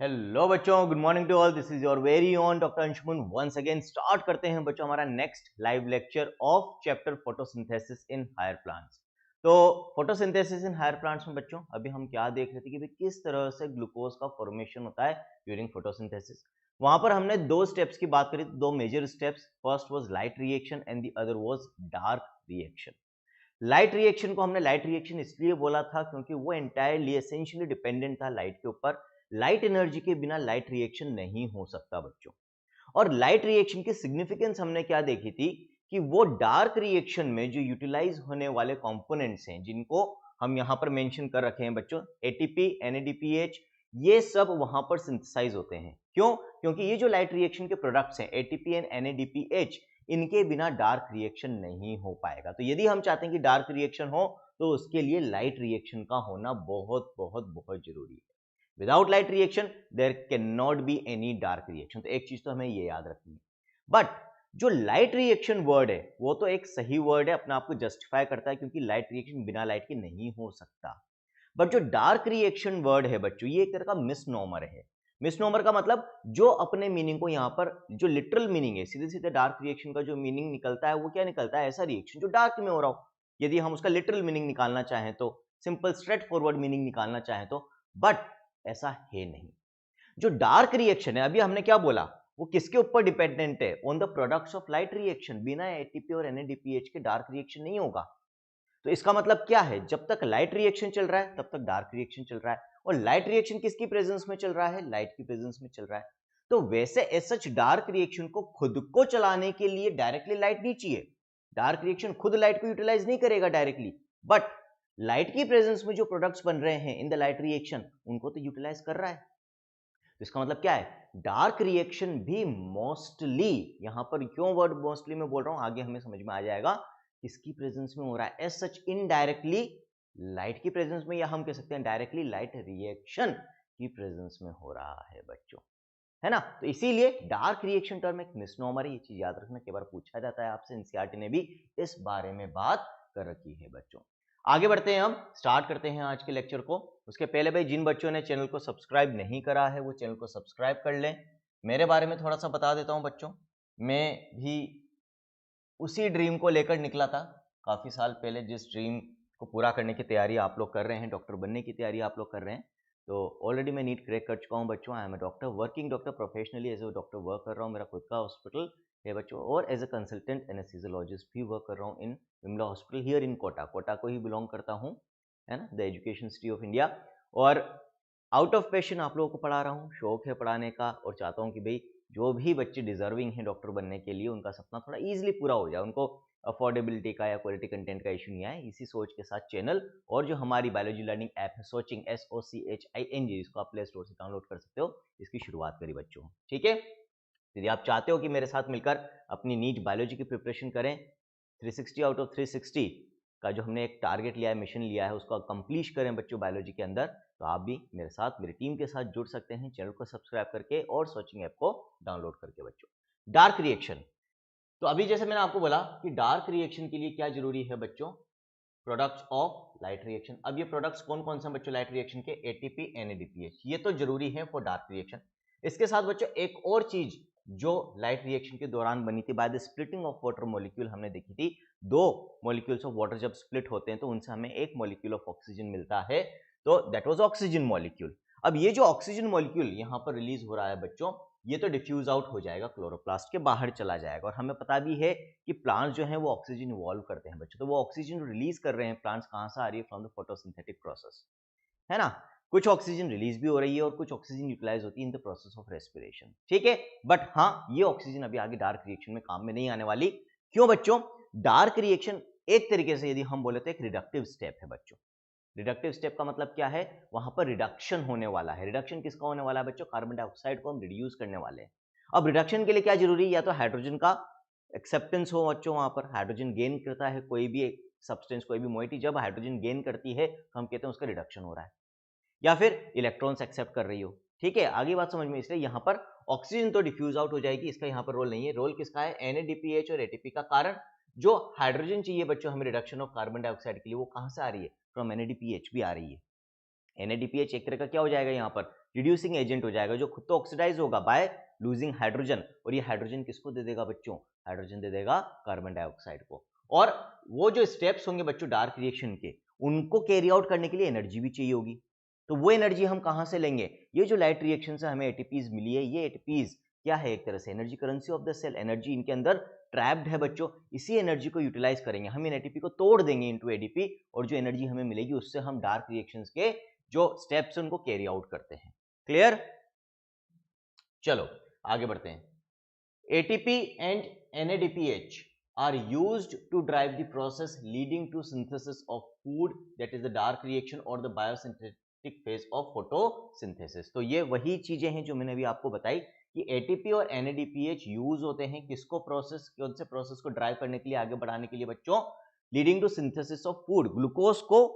Hello बच्चों, good morning to all. This is your very own doctor Anshuman once again. Start करते हैं बच्चों हमारा next live lecture of chapter photosynthesis in higher plants. तो photosynthesis in higher plants में बच्चों अभी हम क्या देख रहे थे कि भाई किस तरह से ग्लूकोज का फॉर्मेशन होता है ड्यूरिंग फोटोसिंथेसिस। वहां पर हमने दो स्टेप्स की बात करी, दो major steps. First was light reaction and the other was dark reaction. Light reaction को हमने लाइट रिएक्शन इसलिए बोला था क्योंकि वो एंटायरली एसेंशियली डिपेंडेंट था लाइट के ऊपर। लाइट एनर्जी के बिना लाइट रिएक्शन नहीं हो सकता बच्चों। और लाइट रिएक्शन की सिग्निफिकेंस हमने क्या देखी थी कि वो डार्क रिएक्शन में जो यूटिलाइज होने वाले कंपोनेंट्स हैं, जिनको हम यहां पर मेंशन कर रखे हैं बच्चों, एटीपी, एनएडीपीएच, ये सब वहां पर सिंथेसाइज होते हैं। क्यों? क्योंकि ये जो लाइट रिएक्शन के प्रोडक्ट्स हैं एटीपी एंड एनएडीपीएच, इनके बिना डार्क रिएक्शन नहीं हो पाएगा। तो यदि हम चाहते हैं कि डार्क रिएक्शन हो तो उसके लिए लाइट रिएक्शन का होना बहुत बहुत बहुत जरूरी है। Without light reaction there can not be any dark reaction. तो एक चीज तो हमें ये याद रखनी है। बट जो लाइट रिएक्शन वर्ड है वो तो एक सही वर्ड है, अपने आप को जस्टिफाई करता है क्योंकि लाइट रिएक्शन बिना लाइट के नहीं हो सकता। बट जो डार्क रिएक्शन वर्ड है बच्चों, ये एक तरह का मिसनोमर है। मिसनोमर का मतलब जो अपने मीनिंग को यहाँ पर जो लिटरल मीनिंग है, सीधे सीधे डार्क रिएक्शन का जो मीनिंग निकलता है वो क्या निकलता है? ऐसा रिएक्शन जो डार्क में हो रहा हो। यदि हम उसका लिटरल मीनिंग निकालना चाहें तो, सिंपल स्ट्रेट फॉरवर्ड मीनिंग निकालना चाहें तो, बट ऐसा है नहीं। जो डार्क रिएक्शन है, अभी हमने क्या बोला, वो किसके ऊपर डिपेंडेंट है? On the products of light reaction. बिना एटीपी और एनएडीपीएच के डार्क रिएक्शन नहीं होगा। तो इसका मतलब क्या है? जब तक लाइट रिएक्शन चल रहा है तब तक डार्क रिएक्शन चल रहा है। और लाइट रिएक्शन किसकी प्रेजेंस में चल रहा है? लाइट की प्रेजेंस में चल रहा है। तो वैसे एज सच डार्क रिएक्शन को खुद को चलाने के लिए डायरेक्टली लाइट नहीं चाहिए। डार्क रिएक्शन खुद लाइट को यूटिलाइज नहीं करेगा डायरेक्टली, बट लाइट की प्रेजेंस में जो प्रोडक्ट्स बन रहे हैं इन द लाइट रिएक्शन, उनको तो यूटिलाइज कर रहा है। तो इसका मतलब क्या है? डार्क रिएक्शन भी मोस्टली, यहां पर क्यों वर्ड मोस्टली में बोल रहा हूं आगे हमें समझ में आ जाएगा, किसकी प्रेजेंस में हो रहा है? एज सच इनडायरेक्टली लाइट की प्रेजेंस में, या हम कह सकते हैं डायरेक्टली लाइट रिएक्शन की प्रेजेंस में हो रहा है बच्चों, है ना? तो इसीलिए डार्क रिएक्शन टर्म एक मिसनोमर है, ये चीज याद रखना। कई बार पूछा जाता है आपसे, एनसीईआरटी ने भी इस बारे में बात कर रखी है बच्चों। आगे बढ़ते हैं, हम स्टार्ट करते हैं आज के लेक्चर को। उसके पहले भाई जिन बच्चों ने चैनल को सब्सक्राइब नहीं करा है वो चैनल को सब्सक्राइब कर लें। मेरे बारे में थोड़ा सा बता देता हूं बच्चों। मैं भी उसी ड्रीम को लेकर निकला था काफी साल पहले, जिस ड्रीम को पूरा करने की तैयारी आप लोग कर रहे हैं, डॉक्टर बनने की तैयारी आप लोग कर रहे हैं। तो ऑलरेडी मैं नीट क्रैक कर चुका हूं बच्चों। I am a doctor, working doctor, professionally as a doctor work कर रहा हूं। मेरा खुद का हॉस्पिटल है बच्चों, और एज ए कंसल्टेंट एनेस्थीसियोलॉजिस्ट भी वर्क कर रहा हूं in Vimla hospital here in Kota. Kota को ही बिलोंग करता हूं, है ना, the education city of India. और आउट ऑफ पैशन आप लोगों को पढ़ा रहा हूँ, शौक है पढ़ाने का, और चाहता हूँ कि भाई जो भी बच्चे डिजर्विंग हैं डॉक्टर बनने के लिए, उनका सपना थोड़ा इजीली पूरा हो जाए, उनको अफोर्डेबिलिटी का या क्वालिटी कंटेंट का इशू नहीं आए। इसी सोच के साथ चैनल और जो हमारी बायोलॉजी लर्निंग ऐप है सोचिंग, SOCHING, जिसको आप प्ले स्टोर से डाउनलोड कर सकते हो, इसकी शुरुआत करी बच्चों। ठीक है, यदि आप चाहते हो कि मेरे साथ मिलकर अपनी नीट बायोलॉजी की प्रिपरेशन करें, 360 आउट ऑफ 360 का जो हमने एक टारगेट लिया है, मिशन लिया है, उसको कंप्लीट करें बच्चों बायोलॉजी के अंदर, तो आप भी मेरे साथ, मेरी टीम के साथ जुड़ सकते हैं, चैनल को सब्सक्राइब करके और सर्चिंग ऐप को डाउनलोड करके बच्चों। डार्क रिएक्शन, तो अभी जैसे मैंने आपको बोला कि डार्क रिएक्शन के लिए क्या जरूरी है बच्चों? Products of light reaction. अब ये प्रोडक्ट्स कौन कौन से बच्चों लाइट रिएक्शन के? एटीपी, एनएडीपीएच, ये तो जरूरी है फॉर डार्क रिएक्शन। इसके साथ बच्चों एक और चीज जो लाइट रिएक्शन के दौरान बनी थी, by the splitting of water molecule, हमने देखी थी। दो मॉलिक्यूल्स ऑफ वाटर जब स्प्लिट होते हैं तो उनसे हमें एक मॉलिक्यूल ऑफ ऑक्सीजन मिलता है, तो दैट वाज ऑक्सीजन मॉलिक्यूल। अब ये जो ऑक्सीजन मॉलिक्यूल यहां पर रिलीज हो रहा है बच्चों, ये तो डिफ्यूज आउट हो जाएगा, क्लोरोप्लास्ट के बाहर चला जाएगा। और हमें पता भी है कि प्लांट्स जो हैं वो ऑक्सीजन इवॉल्व करते हैं बच्चों, तो वो ऑक्सीजन रिलीज कर रहे हैं प्लांट्स, कहां से आ रही है? फ्रॉम द फोटोसिंथेटिक प्रोसेस, है ना। कुछ ऑक्सीजन रिलीज भी हो रही है और कुछ ऑक्सीजन यूटिलाइज होती है in the process of respiration, ठीक है। बट हाँ, ये ऑक्सीजन अभी आगे डार्क रिएक्शन में काम में नहीं आने वाली। क्यों बच्चों? डार्क रिएक्शन एक तरीके से यदि हम बोले तो एक रिडक्टिव स्टेप है बच्चों। रिडक्टिव स्टेप का मतलब क्या है? वहां पर रिडक्शन होने वाला है। रिडक्शन किसका होने वाला है बच्चों? कार्बन डाइऑक्साइड को हम रिड्यूस करने वाले हैं। अब रिडक्शन के लिए क्या जरूरी है? या तो हाइड्रोजन का एक्सेप्टेंस हो बच्चों, वहां पर हाइड्रोजन गेन करता है कोई भी सब्सटेंस, कोई भी मोइटी जब हाइड्रोजन गेन करती है तो हम कहते हैं उसका रिडक्शन हो रहा है, या फिर इलेक्ट्रॉन्स एक्सेप्ट कर रही हो। ठीक है, आगे बात समझ में। इसलिए यहाँ पर ऑक्सीजन तो डिफ्यूज आउट हो जाएगी, इसका यहाँ पर रोल नहीं है। रोल किसका है? एनएडीपीएच और एटीपी का। कारण जो हाइड्रोजन चाहिए बच्चों हमें रिडक्शन ऑफ कार्बन डाइऑक्साइड के लिए, वो कहां से आ रही है? फ्रॉम एनएडीपीएच भी आ रही है। NADPH एक तरह का क्या हो जाएगा यहाँ पर, रिड्यूसिंग एजेंट हो जाएगा, जो खुद तो ऑक्सीडाइज होगा बाय लूजिंग हाइड्रोजन, और ये हाइड्रोजन किसको दे देगा बच्चों, हाइड्रोजन दे देगा कार्बन डाइऑक्साइड को। और वो जो स्टेप्स होंगे बच्चों डार्क रिएक्शन के, उनको कैरी आउट करने के लिए एनर्जी भी चाहिए होगी। तो वो एनर्जी हम कहां से लेंगे, ये जो लाइट रिएक्शन से हमें एटीपीज मिली है, ये एटीपीज क्या है, एक तरह से energy currency of the cell, energy इनके अंदर ट्रैप्ड है बच्चों, इसी एनर्जी को यूटिलाइज करेंगे हम, इन एटीपी को तोड़ देंगे इनटू एडीपी, और जो एनर्जी हमें मिलेगी उससे हम डार्क रिएक्शंस के जो स्टेप्स उनको कैरी आउट करते हैं। क्लियर, चलो आगे बढ़ते हैं। ATP and NADPH are used to drive the process leading to synthesis of food, that is the dark reaction or the biosynthetic phase of photosynthesis। तो ये वही चीजें हैं जो मैंने अभी आपको बताई कि ATP और NADPH यूज होते हैं किसको, प्रोसेस, कौन से प्रोसेस को ड्राइव करने के लिए, आगे बढ़ाने के लिए बच्चों, leading to synthesis of food, glucose को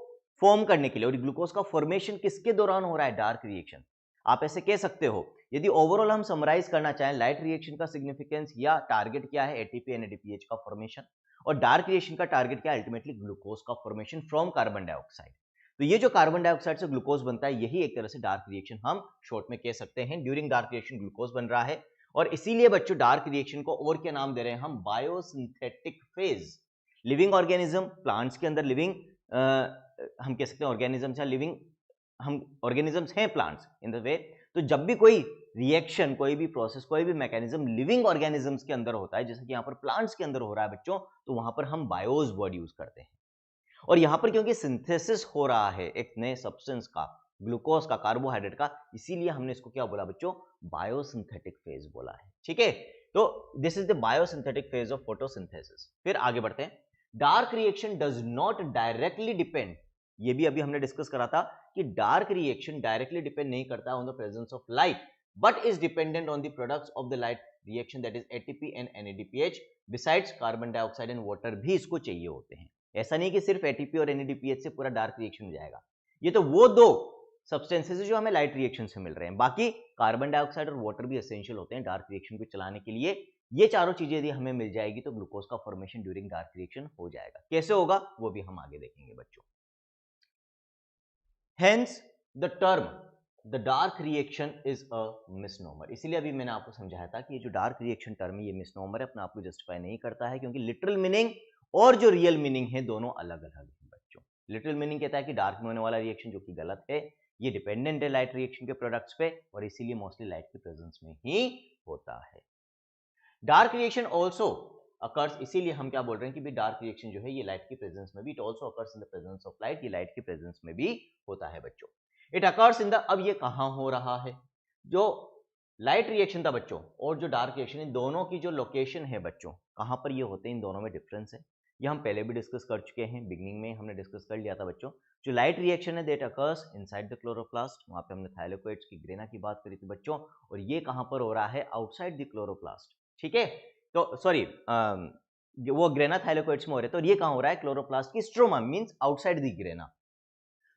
फॉर्म करने के लिए। और ग्लूकोज का फॉर्मेशन किसके दौरान हो रहा है, डार्क रिएक्शन। आप ऐसे कह सकते हो, यदि ओवरऑल हम समराइज करना चाहें लाइट रिएक्शन का सिग्निफिकेंस या टारगेट क्या है, एटीपी NADPH का फॉर्मेशन, और डार्क रिएक्शन का टारगेट क्या है, अल्टीमेटली ग्लूकोज का फॉर्मेशन फ्रॉम कार्बन डाइऑक्साइड। तो ये जो कार्बन डाइऑक्साइड से ग्लूकोज बनता है, यही एक तरह से डार्क रिएक्शन हम शॉर्ट में कह सकते हैं। ड्यूरिंग डार्क रिएक्शन ग्लूकोज बन रहा है, और इसीलिए बच्चों डार्क रिएक्शन को और क्या नाम दे रहे हैं हम, biosynthetic phase. Living organism, plants के अंदर लिविंग हम कह सकते हैं ऑर्गेनिजम्स या लिविंग, हम ऑर्गेनिजम्स हैं प्लांट्स इन द वे। तो जब भी कोई रिएक्शन, कोई भी प्रोसेस, कोई भी मैकेनिज्म लिविंग ऑर्गेनिजम्स के अंदर होता है, जैसे कि यहाँ पर प्लांट्स के अंदर हो रहा है बच्चों, तो वहां पर हम बायोस वर्ड यूज करते हैं। और यहाँ पर क्योंकि सिंथेसिस हो रहा है एक नए सब्सटेंस का, ग्लूकोज का, कार्बोहाइड्रेट का, इसीलिए हमने इसको क्या बोला बच्चों, बायोसिंथेटिक फेज बोला है। ठीक है, तो this is the biosynthetic phase of photosynthesis. फिर आगे बढ़ते हैं। Dark reaction does not directly depend, ये भी अभी हमने डिस्कस करा था कि डार्क रिएक्शन डायरेक्टली डिपेंड नहीं करता on the presence of light, but is dependent on the products of the light reaction, that is ATP and NADPH, besides carbon dioxide and water भी इसको चाहिए होते हैं। ऐसा नहीं कि सिर्फ एटीपी और NADPH से पूरा डार्क रिएक्शन हो जाएगा, ये तो वो दो सब्सटेंसेस जो हमें लाइट रिएक्शन से मिल रहे हैं, बाकी कार्बन डाइऑक्साइड और वाटर भी एसेंशियल होते हैं डार्क रिएक्शन को चलाने के लिए। ये चारों चीजें यदि हमें मिल जाएगी तो ग्लूकोज का फॉर्मेशन ड्यूरिंग डार्क रिएक्शन हो जाएगा। कैसे होगा वो भी हम आगे देखेंगे बच्चों। Hence the term the dark reaction is a misnomer। इसीलिए अभी मैंने आपको समझाया था कि ये जो डार्क रिएक्शन टर्म है ये मिसनोमर है, अपने आप को जस्टिफाई नहीं करता है, क्योंकि लिटरल मीनिंग और जो रियल मीनिंग है दोनों अलग अलग हैं बच्चों। लिटरल मीनिंग कहता है कि डार्क में होने वाला रिएक्शन, जो कि गलत है, ये डिपेंडेंट है लाइट रिएक्शन के प्रोडक्ट्स पे, और इसीलिए मोस्टली लाइट के प्रेजेंस में ही होता है। डार्क रिएक्शन ऑल्सो अकर्स, इसीलिए हम क्या बोल रहे हैं कि भी डार्क रिएक्शन जो है ये लाइट की प्रेजेंस में भी, it also occurs in the presence of light, ये लाइट की प्रेजेंस में भी होता है बच्चों। इट अकर्स इन द, अब ये कहां हो रहा है, जो लाइट रिएक्शन था बच्चों और जो डार्क रिएक्शन, इन दोनों की जो लोकेशन है बच्चों, कहां पर ये होते हैं, इन दोनों में डिफरेंस है। ये हम पहले भी डिस्कस कर चुके हैं, बिगिनिंग में हमने डिस्कस कर लिया था बच्चों। जो लाइट रिएक्शन है that occurs inside the chloroplast, वहां पे हमने थाइलेकोइड्स की ग्रेना की बात करी थी बच्चों, और ये कहां पर हो रहा है, आउटसाइड द क्लोरोप्लास्ट। ठीक है, तो सॉरी वो ग्रेना थाइलेकोइड्स में हो रहे थे, और ये कहां हो रहा है, क्लोरोप्लास्ट की stroma, means outside the grana.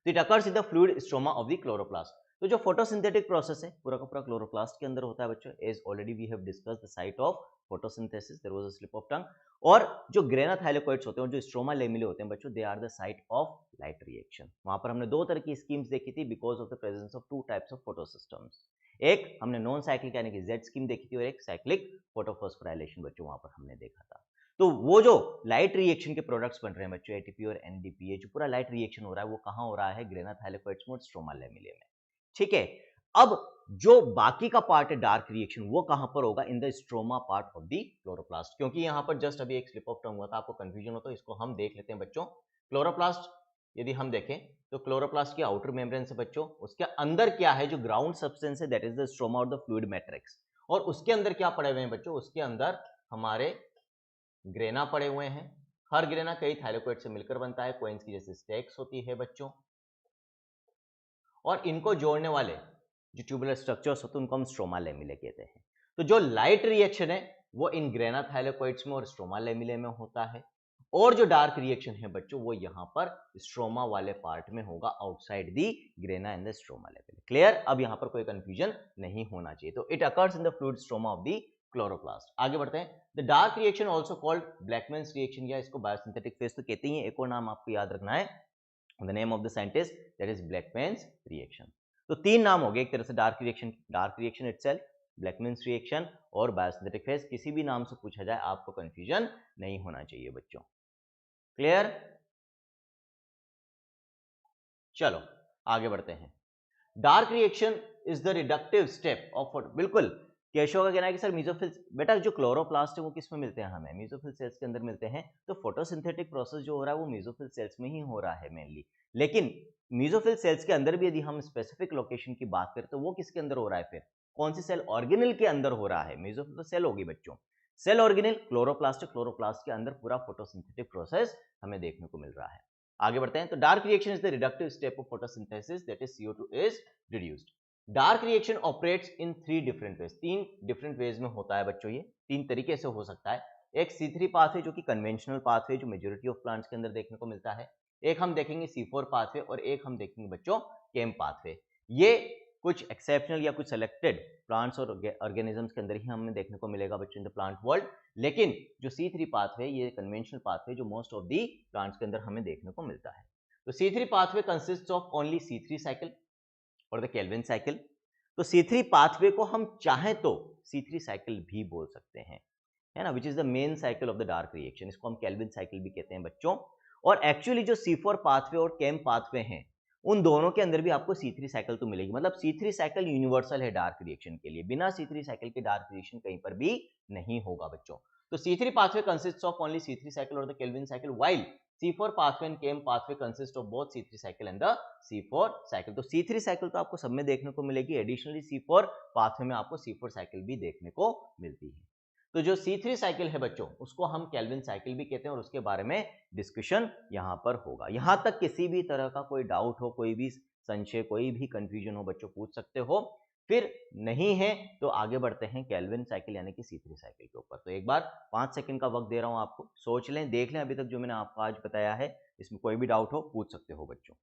तो it occurs in the fluid stroma of the chloroplast. तो जो फोटोसिंथेटिक प्रोसेस है पूरा का पूरा क्लोरोप्लास्ट के अंदर होता है बच्चों, as already we have discussed the site of photosynthesis, there was a slip of tongue. और जो ग्रेना थाइलेकोइड्स होते हैं और जो स्ट्रोमा लेमिले होते हैं बच्चों, they are the site of light reaction. वहां पर हमने दो तरह की स्कीम्स देखी थी because of the presence of two types of photosystems. एक हमने नॉन साइक्लिक यानी कि जेड स्कीम देखी थी, और एक साइक्लिक फोटोफॉस्फोराइलेशन बच्चों वहां पर हमने देखा था। तो वो जो लाइट रिएक्शन के प्रोडक्ट्स बन रहे हैं बच्चों, एटीपी और NADPH, जो पूरा लाइट रिएक्शन हो रहा है वो कहां हो रहा है, ग्रेना थाइलेकोइड्स में और स्ट्रोमा लेमिले में। ठीक है, अब जो बाकी का पार्ट है डार्क रिएक्शन, वो कहां पर होगा, इन the stroma part of the chloroplast. क्योंकि यहां पर जस्ट अभी एक स्लिप ऑफ टंग हुआ था, आपको कंफ्यूजन हो तो इसको हम देख लेते हैं बच्चों। क्लोरोप्लास्ट यदि हम देखें तो क्लोरोप्लास्ट की आउटर मेम्ब्रेन से बच्चों, उसके अंदर क्या है, जो ग्राउंड सब्सटेंस है दैट इज द स्ट्रोमा और द फ्लूइड मैट्रिक्स। और उसके अंदर क्या पड़े हुए हैं बच्चों, उसके अंदर हमारे ग्रेना पड़े हुए हैं। हर ग्रेना कई थाइलेकोइड से मिलकर बनता है, कोइंस की जैसे स्टेक्स होती है बच्चों, और इनको जोड़ने वाले जो ट्यूबुलर स्ट्रक्चर्स होते हैं उनको हम स्ट्रोमा लेमिले कहते हैं। तो जो लाइट रिएक्शन है वो इन ग्रेना थाइलेकोइड्स में और स्ट्रोमा लेमिले में होता है, और जो डार्क रिएक्शन है बच्चों वो यहां पर स्ट्रोमा वाले पार्ट में होगा, outside the grana and the stroma lamellae. Clear, अब यहां पर कोई कंफ्यूजन नहीं होना चाहिए। तो it occurs in the fluid stroma of the chloroplast. आगे बढ़ते हैं। The dark reaction also called Blackman's reaction, या इसको बायोसिंथेटिक फेज तो कहते ही हैं, एक और नाम आपको याद रखना है the name of the scientist that is Blackman's reaction. तो तीन नाम हो गए एक तरह से dark reaction itself, Blackman's reaction और बायोसिंथेटिक फेज। किसी भी नाम से पूछा जाए आपको कंफ्यूजन नहीं होना चाहिए बच्चों। क्लियर? चलो आगे बढ़ते हैं। Dark reaction is the reductive step of, बिल्कुल केशव का कहना है कि सर मीजोफिल्स, बेटा जो क्लोरोप्लास्ट है वो किस में मिलते हैं, हमें मीजोफिल सेल्स के अंदर मिलते हैं। तो फोटोसिंथेटिक प्रोसेस जो हो रहा है वो मीजोफिल सेल्स में ही हो रहा है मेनली। लेकिन मीजोफिल सेल्स के अंदर भी यदि हम स्पेसिफिक लोकेशन की बात करें तो वो किसके अंदर हो रहा है, फिर कौन सी सेल ऑर्गेनल के अंदर हो रहा है। मीजोफिल तो सेल होगी बच्चों, सेल ऑर्गेनल क्लोरोप्लास्ट, क्लोरोप्लास्ट के अंदर पूरा फोटोसिंथेटिक प्रोसेस हमें देखने को मिल रहा है। आगे बढ़ते हैं। तो dark reaction is the reductive step of photosynthesis that is CO2 is reduced. Dark reaction operates in 3 different ways, 3 different ways में होता है बच्चों, ये 3 तरीके से हो सकता है। एक C3 पाथवे जो कि कन्वेंशनल पाथवे जो मेजॉरिटी ऑफ प्लांट्स के अंदर देखने को मिलता है, एक हम देखेंगे C4 पाथवे और एक हम देखेंगे बच्चों केम पाथवे। ये कुछ एक्सेप्शनल या कुछ सेलेक्टेड प्लांट्स और ऑर्गेनिजम्स के अंदर ही हमें देखने को मिलेगा बच्चों इन द प्लांट वर्ल्ड। लेकिन जो C3 पाथवे, ये कन्वेंशनल पाथवे जो मोस्ट ऑफ दी प्लांट्स के अंदर हमें देखने को मिलता है। तो C3 pathway consist of only C3 cycle और द केल्विन साइकिल। तो C3 पाथवे को हम चाहें तो C3 साइकिल भी बोल सकते हैं, है ना, which is the main cycle of the dark reaction. इसको हम केल्विन साइकिल भी कहते हैं बच्चों। और एक्चुअली जो C4 पाथवे और केम पाथवे हैं उन दोनों के अंदर भी आपको C3 साइकिल तो मिलेगी। मतलब C3 साइकिल यूनिवर्सल है डार्क रिएक्शन के लिए, बिना C3 साइकिल के डार्क रिएक्शन कहीं पर भी नहीं होगा बच्चों। तो C3 pathway consists of only C3 cycle or the Kelvin cycle, while C4 pathway and Km pathway consist of both C3 cycle and the C4 cycle। तो C3 cycle तो आपको सब में देखने को मिलेगी, एडिशनली C4 pathway में आपको C4 cycle भी देखने को मिलती है। तो जो C3 साइकिल है बच्चों उसको हम केल्विन साइकिल भी कहते हैं और उसके बारे में डिस्कशन यहाँ पर होगा। यहाँ तक किसी भी तरह का कोई डाउट हो, कोई भी संशय, कोई भी कंफ्यूजन हो बच्चों पूछ सकते हो। फिर नहीं है तो आगे बढ़ते हैं केल्विन साइकिल यानी कि C3 साइकिल के ऊपर। तो एक बार 5 सेकंड का वक्त दे रहा हूं आपको, सोच लें, देख लें अभी तक जो मैंने आपको आज बताया है, इसमें कोई भी डाउट हो पूछ सकते हो बच्चों।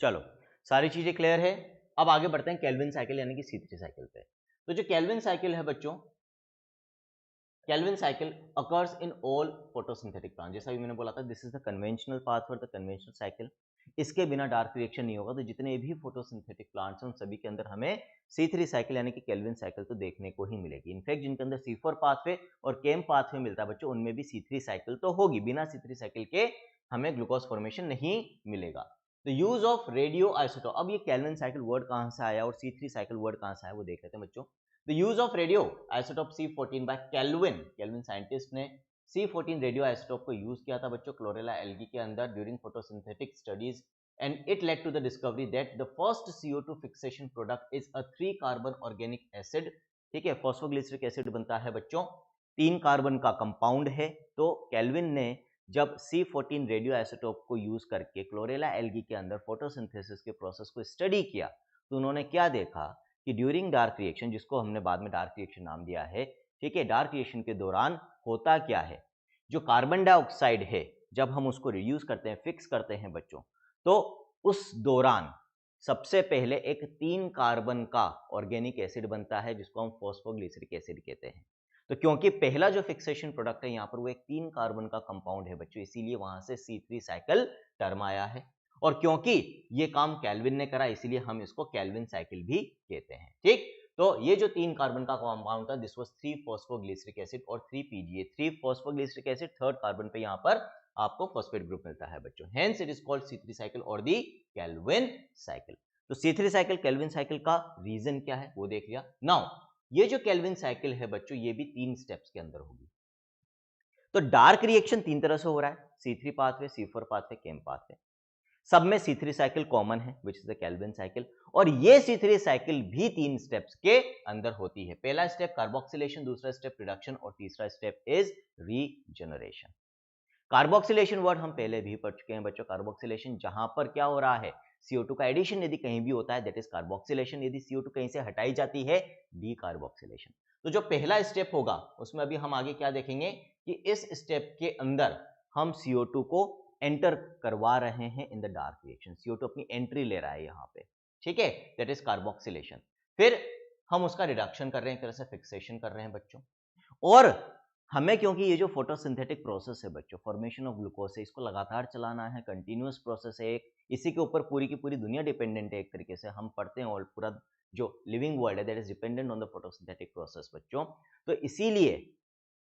चलो सारी चीजें क्लियर है। अब आगे बढ़ते हैं केल्विन साइकिल यानी कि C3 साइकिल पे। तो जो केल्विन साइकिल है बच्चों, Calvin cycle occurs in all photosynthetic plant. जैसा भी मैंने बोला था, this is the conventional path for the conventional cycle. इसके बिना डार्क रिएक्शन नहीं होगा। तो जितने भी फोटोसिंथेटिक प्लांट्स हैं उन सभी के अंदर हमें C3 साइकिल यानी कि केल्विन साइकिल तो देखने को ही मिलेगी। इनफैक्ट जिनके अंदर C4 पाथवे और केम पाथवे मिलता है बच्चों उनमें भी C3 साइकिल तो होगी। बिना C3 साइकिल के हमें ग्लूकोज फॉर्मेशन नहीं मिलेगा। तो यूज ऑफ रेडियो आइसोटोप, अब ये केल्विन साइकिल वर्ड कहां से आया और C3 साइकिल वर्ड कहां से आया वो देख लेते हैं बच्चों। The use of radio isotope C14 by Kelvin scientist ने C14 रेडियो आइसोटोप को यूज किया था बच्चों क्लोरेला एल्गी के अंदर during photosynthetic studies, and it led to the discovery that the first CO2 fixation product is a 3 carbon organic acid. ठीक है, phosphoglyceric acid बनता है बच्चों, 3 कार्बन का कंपाउंड है। तो केल्विन ने जब C14 रेडियो आइसोटोप को यूज करके क्लोरेला एल्गी के अंदर फोटोसिंथेसिस के प्रोसेस को स्टडी किया तो उन्होंने क्या देखा कि ड्यूरिंग डार्क रिएक्शन, जिसको हमने बाद में डार्क रिएक्शन नाम दिया है, ठीक है, डार्क रिएक्शन के दौरान होता क्या है, जो कार्बन डाइऑक्साइड है जब हम उसको रिड्यूस करते हैं, फिक्स करते हैं बच्चों, तो उस दौरान सबसे पहले एक 3 कार्बन का ऑर्गेनिक एसिड बनता है जिसको हम फॉस्फोग्लिसरिक एसिड कहते हैं। तो क्योंकि पहला जो फिक्सेशन प्रोडक्ट है यहाँ पर वो एक 3 कार्बन का कंपाउंड है बच्चों, इसीलिए वहां से C3 साइकिल टर्म आया है। और क्योंकि ये काम केल्विन ने करा इसीलिए हम इसको केल्विन साइकिल भी कहते हैं। ठीक, तो ये जो 3 कार्बन का कंपाउंड था दिस वाज 3 फॉस्फोग्लिसरिक एसिड और 3 PGA, 3 phosphoglyceric acid, third carbon पे यहाँ पर आपको फॉस्फेट ग्रुप मिलता है बच्चों। Hence it is called C3 cycle और दी केल्विन साइकिल। तो C3 साइकिल केल्विन साइकिल का रीजन क्या है वो देख लिया। नाउ ये जो केल्विन साइकिल है बच्चों ये भी 3 स्टेप्स के अंदर होगी। तो डार्क रिएक्शन 3 तरह से हो रहा है, C3 पाथवे, C4 पाथवे, केम पाथवे। सब में C3 साइकिल कॉमन है which is the Calvin cycle, और ये C3 साइकिल भी 3 स्टेप्स के अंदर होती है। पहला स्टेप कार्बोक्सिलेशन, दूसरा स्टेप रिडक्शन और तीसरा step is regeneration. Carboxylation word हम पहले भी पढ़ चुके हैं बच्चों। कार्बोक्सिलेशन जहां पर क्या हो रहा है, CO2 का एडिशन यदि कहीं भी होता है दैट इज कार्बोक्सिलेशन, यदि CO2 कहीं से हटाई जाती है डीकार्बोक्सिलेशन। तो जो पहला स्टेप होगा उसमें अभी हम आगे क्या देखेंगे कि इस स्टेप के अंदर हम CO2 को एंटर करवा रहे हैं in the dark reaction. CO2 अपनी एंट्री ले रहा है यहां पे, ठीक है, दैट इज कार्बोक्सिलेशन। फिर हम उसका रिडक्शन कर रहे हैं, एक तरह से फिक्सेशन कर रहे हैं बच्चों। और हमें क्योंकि ये जो फोटोसिंथेटिक प्रोसेस है बच्चों, फॉर्मेशन ऑफ ग्लूकोज है, इसको लगातार चलाना है, कंटिन्यूअस प्रोसेस है एक, इसी के ऊपर पूरी की पूरी दुनिया डिपेंडेंट है एक तरीके से, हम पढ़ते हैं और पूरा जो लिविंग वर्ल्ड है that is dependent on the photosynthetic process बच्चों। तो इसीलिए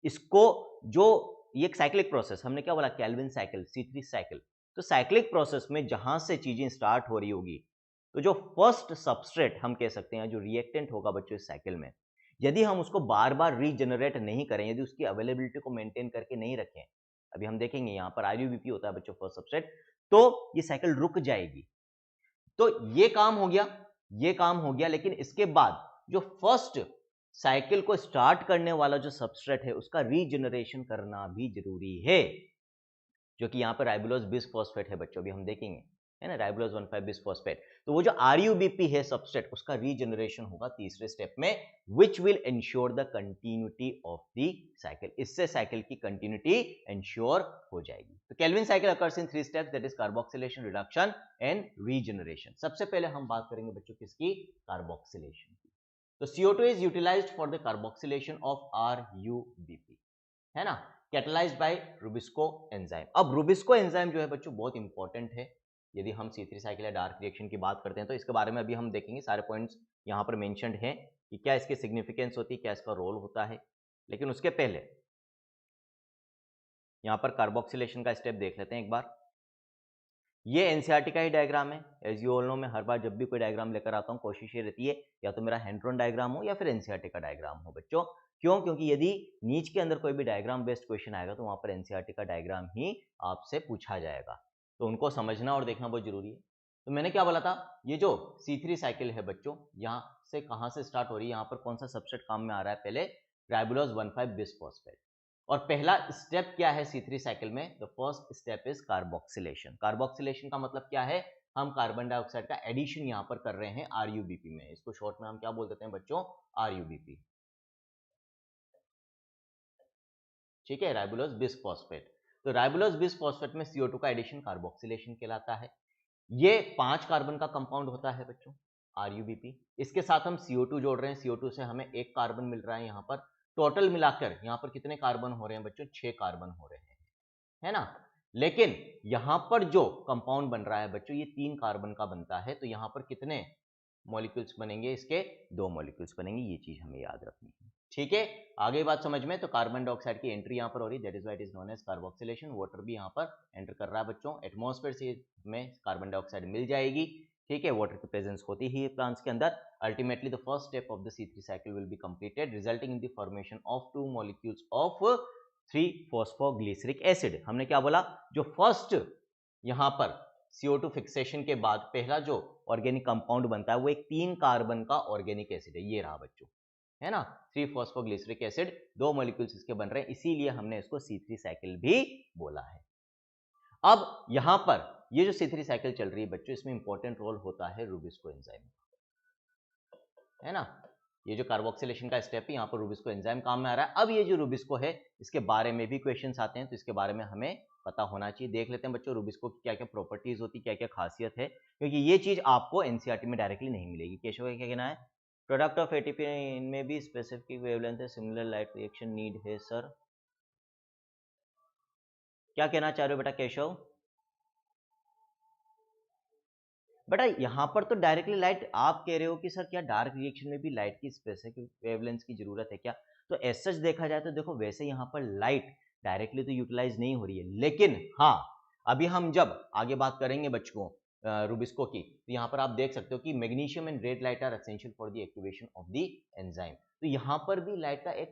इसको जो ये एक साइक्लिक प्रोसेस, हमने क्या बोला, केल्विन साइकिल, C3 साइकिल। तो साइक्लिक प्रोसेस में जहां से चीजें स्टार्ट हो रही होगी, तो जो फर्स्ट सबस्ट्रेट हम कह सकते हैं, जो रिएक्टेंट होगा बच्चों इस साइकिल में, यदि हम उसको बार बार रीजनरेट नहीं करें, यदि उसकी अवेलेबिलिटी को मेंटेन करके नहीं रखें, अभी हम देखेंगे यहां पर RUBP होता है बच्चों फर्स्ट सबस्ट्रेट, तो ये साइकिल रुक जाएगी। तो ये काम हो गया, ये काम हो गया, लेकिन इसके बाद जो फर्स्ट साइकिल को स्टार्ट करने वाला जो सबस्ट्रेट है उसका रीजनरेशन करना भी जरूरी है, जो कि यहां पर राइबोलोज बिसफॉस्फेट है बच्चों, अभी हम देखेंगे, है ना, राइबोलोज 1,5 बिसफॉस्फेट। तो वो जो RUBP है सबस्ट्रेट, उसका रीजनरेशन होगा तीसरे स्टेप में, which will ensure the continuity of the cycle. इससे साइकिल की कंटिन्यूटी इंश्योर हो जाएगी। तो Calvin cycle occurs in 3 steps, that is carboxylation, reduction and regeneration. सबसे पहले हम बात करेंगे बच्चों किसकी, कार्बोक्सिलेशन की। तो CO2 is utilised for the carboxylation of RUBP, है ना, कैटलाइज्ड बाय रुबिस्को एंजाइम। अब रुबिस्को एंजाइम जो है बच्चों बहुत इंपॉर्टेंट है, यदि हम C3 साइकिल या डार्क रिएक्शन की बात करते हैं तो इसके बारे में अभी हम देखेंगे, सारे पॉइंट्स यहाँ पर मेंशन्ड हैं कि क्या इसकी सिग्निफिकेंस होती है, क्या इसका रोल होता है। लेकिन उसके पहले यहाँ पर कार्बोक्सिलेशन का स्टेप देख लेते हैं एक बार। ये एनसीईआरटी का ही डायग्राम है, एज यू ऑल नो। मैं हर बार जब भी कोई डायग्राम लेकर आता हूँ कोशिश ये रहती है या तो मेरा हैंड ड्रॉन डायग्राम हो या फिर एनसीईआरटी का डायग्राम हो बच्चों। क्यों? क्योंकि यदि नीच के अंदर कोई भी डायग्राम बेस्ड क्वेश्चन आएगा तो वहां पर एनसीईआरटी का डायग्राम ही आपसे पूछा जाएगा, तो उनको समझना और देखना बहुत जरूरी है। तो मैंने क्या बोला था, ये जो C3 साइकिल है बच्चों, यहाँ से कहाँ से स्टार्ट हो रही है, यहाँ पर कौन सा सबस्ट्रेट काम में आ रहा है, पहले राइबोलोज 1,5 बिसफॉस्फेट। और पहला स्टेप क्या है C3 साइकिल में, the first step is carboxylation. Carboxylation का मतलब क्या है, हम कार्बन डाइऑक्साइड का एडिशन यहां पर कर रहे हैं RUBP में। इसको शॉर्ट में हम क्या बोल देते हैं बच्चों, RUBP, ठीक है, राइबोलोज बिसफॉस्फेट। तो राइबोलोज बिसफॉस्फेट में CO2 का एडिशन कार्बोक्सिलेशन कहलाता है। ये 5 कार्बन का कंपाउंड होता है बच्चों, RUBP। इसके साथ हम CO2 जोड़ रहे हैं, CO2 से हमें 1 कार्बन मिल रहा है। यहाँ पर टोटल मिलाकर यहाँ पर कितने कार्बन हो रहे हैं बच्चों, 6 कार्बन हो रहे हैं, है ना। लेकिन यहाँ पर जो कंपाउंड बन रहा है बच्चों ये 3 कार्बन का बनता है, तो यहाँ पर कितने मॉलिक्यूल्स बनेंगे, इसके 2 मॉलिक्यूल्स बनेंगे, ये चीज हमें याद रखनी है, ठीक है। आगे बात समझ में, तो कार्बन डाइऑक्साइड की एंट्री यहाँ पर हो रही है, that is why it is known as carboxylation. Water भी यहाँ पर एंटर कर रहा है बच्चों, एटमॉस्फेयर से हमें कार्बन डाइऑक्साइड मिल जाएगी, ठीक है, वाटर की प्रेजेंस होती ही है प्लांट्स के अंदर। Ultimately the first step of the C3 cycle will be completed, resulting in the formation of 2 molecules of 3-फॉस्फोग्लिसरिक acid. हमने क्या बोला, जो फर्स्ट यहां पर CO2 फिक्सेशन के बाद पहला जो ऑर्गेनिक कंपाउंड बनता है वो एक 3 कार्बन का ऑर्गेनिक एसिड है, ये रहा बच्चों, है ना, 3-फॉस्फोग्लिसरिक एसिड, 2 मॉलिक्यूल्स इसके बन रहे हैं, इसीलिए हमने इसको C3 साइकिल भी बोला है। अब यहां पर ये जो C3 साइकिल चल रही है बच्चों, इसमें इंपॉर्टेंट रोल होता है रुबिस्को एंजाइम, है ना। ये जो कार्बोक्सिलेशन का स्टेप है यहाँ पर रुबिस्को एंजाइम काम में आ रहा है। अब ये जो रुबिस्को है इसके बारे में भी क्वेश्चंस आते हैं, तो इसके बारे में हमें पता होना चाहिए। देख लेते हैं बच्चों रुबिस्को की क्या क्या प्रॉपर्टीज होती है, क्या क्या खासियत है, क्योंकि ये चीज आपको एनसीईआरटी में डायरेक्टली नहीं मिलेगी। केशव का क्या कहना है, प्रोडक्ट ऑफ एटीपी इनमें भी स्पेसिफिक वेवलेंथ है, सिमिलर लाइट रिएक्शन नीड है सर। क्या कहना चाह रहे हो बेटा केशव? बेटा यहाँ पर तो डायरेक्टली लाइट, आप कह रहे हो कि सर क्या डार्क रिएक्शन में भी लाइट की स्पेसिफिक वेवलेंथ की जरूरत है क्या? तो एज सच देखा जाए तो देखो वैसे यहाँ पर लाइट डायरेक्टली तो यूटिलाइज नहीं हो रही है, लेकिन हाँ अभी हम जब आगे बात करेंगे बच्चों रुबिस्को की, तो यहाँ पर आप देख सकते हो कि magnesium and red light are essential for the activation of the enzyme. तो यहाँ पर भी लाइट का एक